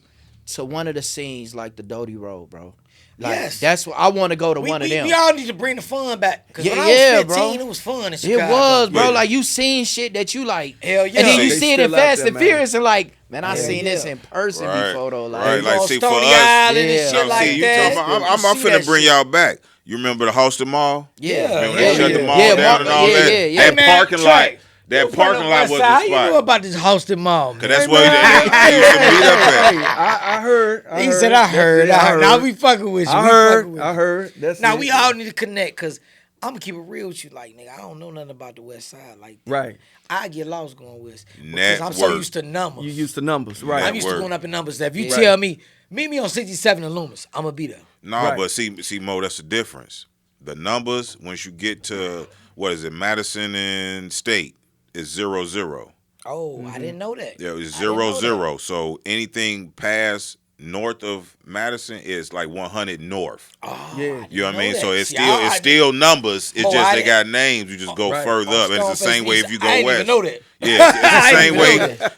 to one of the scenes like the Doty Road, bro. Like, Yes. that's what I want to go to one of them. We all need to bring the fun back. Because when I Yeah, was bro. 15, it was fun in It Chicago. was, bro. Yeah. Like you seen shit that you like, Hell yeah. and then you They see it in still out Fast there, and man. Furious, and like, man, I Hell seen yeah. this in person Right. before though. Like, Right, like, on see, for Stony us- Island Yeah. and shit See, like you that. talking about, I'm You see finna that bring shit. y'all back. You remember the Holster Mall? yeah, Remember yeah, they shut yeah. the mall Yeah, down and all yeah, that? yeah, yeah. That Hey, man, parking lot. Trey, That you parking from lot West was Side. the How you know spot. about this Holston Mall, man? Cause that's where they used to meet up at. Hey, I heard. He said, I heard. Now we fucking with you. I We heard. fucking with I you. heard. That's Now it. we all need to connect because I'm gonna keep it real with you. Like, nigga, I don't know nothing about the West Side like that. Right. I get lost going west because I'm so Network. used to numbers. You used to numbers, right? I'm used to Network. going up in numbers. That if you Yeah. tell me, meet me on 67 in Loomis, I'm gonna be there. No, Right. but see, Mo, that's the difference. The numbers, once you get to what is it, Madison and State, is 0-0. Oh, I didn't know that. Yeah, it's I didn't know 0-0. So anything past north of Madison is like 100 north. Oh, Yeah. You know what I mean? that. So it's See, still numbers. It's Oh, just I they didn't- got names. You just go Right. further up, and it's the same way if you go I didn't west. even know that. Yeah, it's the I same didn't even know way.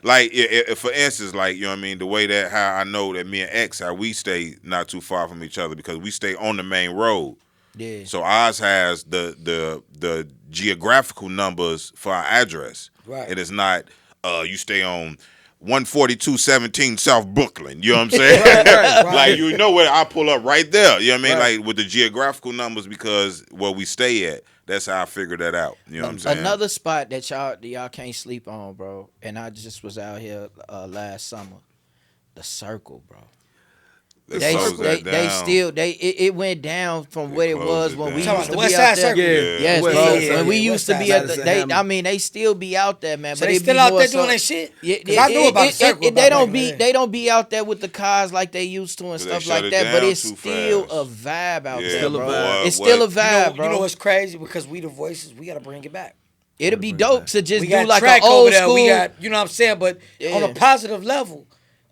Like, for instance, like, you know what I mean, the way that how I know that me and X, how we stay not too far from each other because we stay on the main road. yeah, So ours has the geographical numbers for our address. Right. It is not you stay on 14217 South Brooklyn. You know what I'm saying? right. Like, you know where I pull up right there. You know what I mean? Right. Like with the geographical numbers because where we stay at. That's how I figured that out. You know what I'm saying? another spot that y'all can't sleep on, bro. And I just was out here last summer, the Circle, bro. They closed that down. It went down from They where it closed was it when down. we Talking used about to the be West out Side there. Circle? Yeah. Yes, West bro. Side When Circle. we Yeah, used to West be Side at the, Madison, I mean, they still be out there, man. So but they it still be out more there so- doing that shit? Yeah, 'Cause I knew about the Circle. They about don't back be in the day. they don't be out there with the cars like they used to and 'Cause they stuff shut like it that. But down it's too still fast. a vibe out Yeah, there, Still a bro. vibe. It's still a What? vibe, bro. You know what's crazy? Because we the voices, we gotta bring it back. It'll be dope to just We do got like track an over old there. school. We got, you know what I'm saying? But on Yeah. a positive level,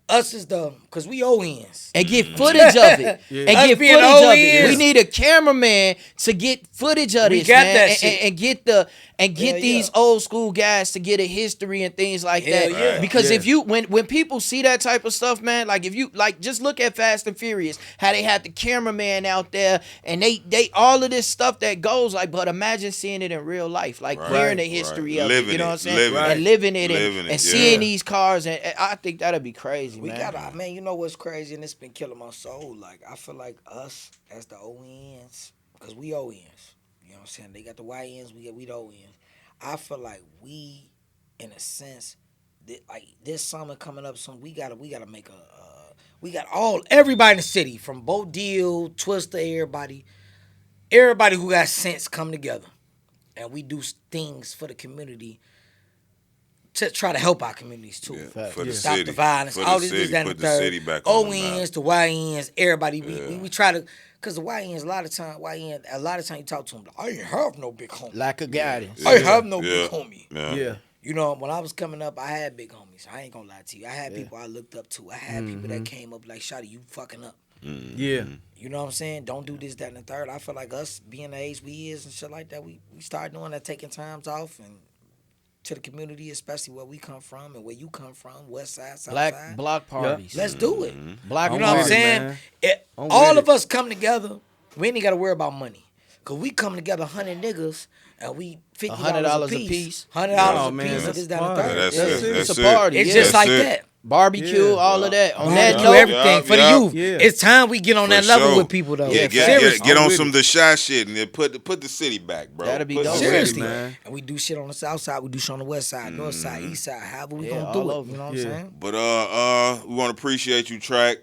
us is because we ONs. and get footage of it. Yeah. And Us get being footage of it. OEs. We need a cameraman to get footage of We this, got man, that and, shit. and get Hell these yeah. old school guys to get a history and things like Hell that. yeah. Because Yeah. if you when people see that type of stuff, man, like if you like just look at Fast and Furious, how they had the cameraman out there and they all of this stuff that goes like, but imagine seeing it in real life, like Right. hearing the Right. history of Living it. You know it. what I'm saying? Living and it. living it Living and it, seeing yeah. these cars, and I think that'd be crazy, We man. gotta, man, you know what's crazy? And it's been killing my soul. Like, I feel like us as the ONs, because we ONs, you know what I'm saying? They got the YNs, we the ONs. I feel like we, in a sense, like this summer coming up soon, we gotta make we got everybody in the city, from Bo Deal, Twister, everybody who got sense come together. And we do things for the community to try to help our communities too. Yeah, for the Stop city. the violence. For All the these this, city. that, and Put the the third. city back on the ONs map. to YNs, everybody. We try to, because the YNs, a lot of time you talk to them, like, I ain't have no big homie. Lack of guidance. I ain't have no big homie. Yeah. Yeah. You know, when I was coming up, I had big homies. I ain't gonna lie to you. I had people I looked up to. I had people that came up like, Shotty, you fucking up. Yeah. You know what I'm saying? Don't do this, that, and the third. I feel like us being the age we is and shit like that, we start doing that, taking times off and to the community, especially where we come from and where you come from, West Side, South Black Side. block parties. Let's do it. Black You know what I'm with it, saying? man. I'm All with of us come together. We ain't got to worry about money. Because we come together 100 niggas and we $50 $100 a a piece. piece. $100 Oh, a man, piece. And that's this, that, and the fine. third. That's Yeah, it. it's That's a it. party. It's Yeah. just That's like it. that. Barbecue, Yeah. all of that. On Man, that do note, everything for the yeah. youth. Yeah. It's time we get on that For level sure. with people, though. Yeah, Seriously. get I'm on with some it. of the shy shit and then put the city back, bro. That'd be Put dope. the city Seriously, back. man. And we do shit on the south side. We do shit on the west side, north side, east side. However we Yeah, gonna do all it. over. You know what I'm Yeah. saying? But we want to appreciate you, Track.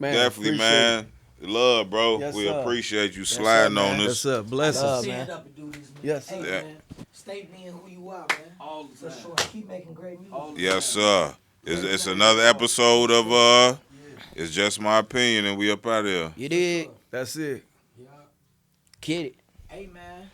Man, Definitely, appreciate man. Love, bro. Yes, we sir. appreciate you sliding on Yes, us. sir. Bless Love, us. man. Stand up and do this, man. Yes, Hey, sir. Yeah. man. Stay being who you are, man. All the For time. sure. Keep making great music. Yes, sir. It's another episode of It's Just My Opinion, and we up out here. You did. That's it. Yeah. Get it. Hey, man.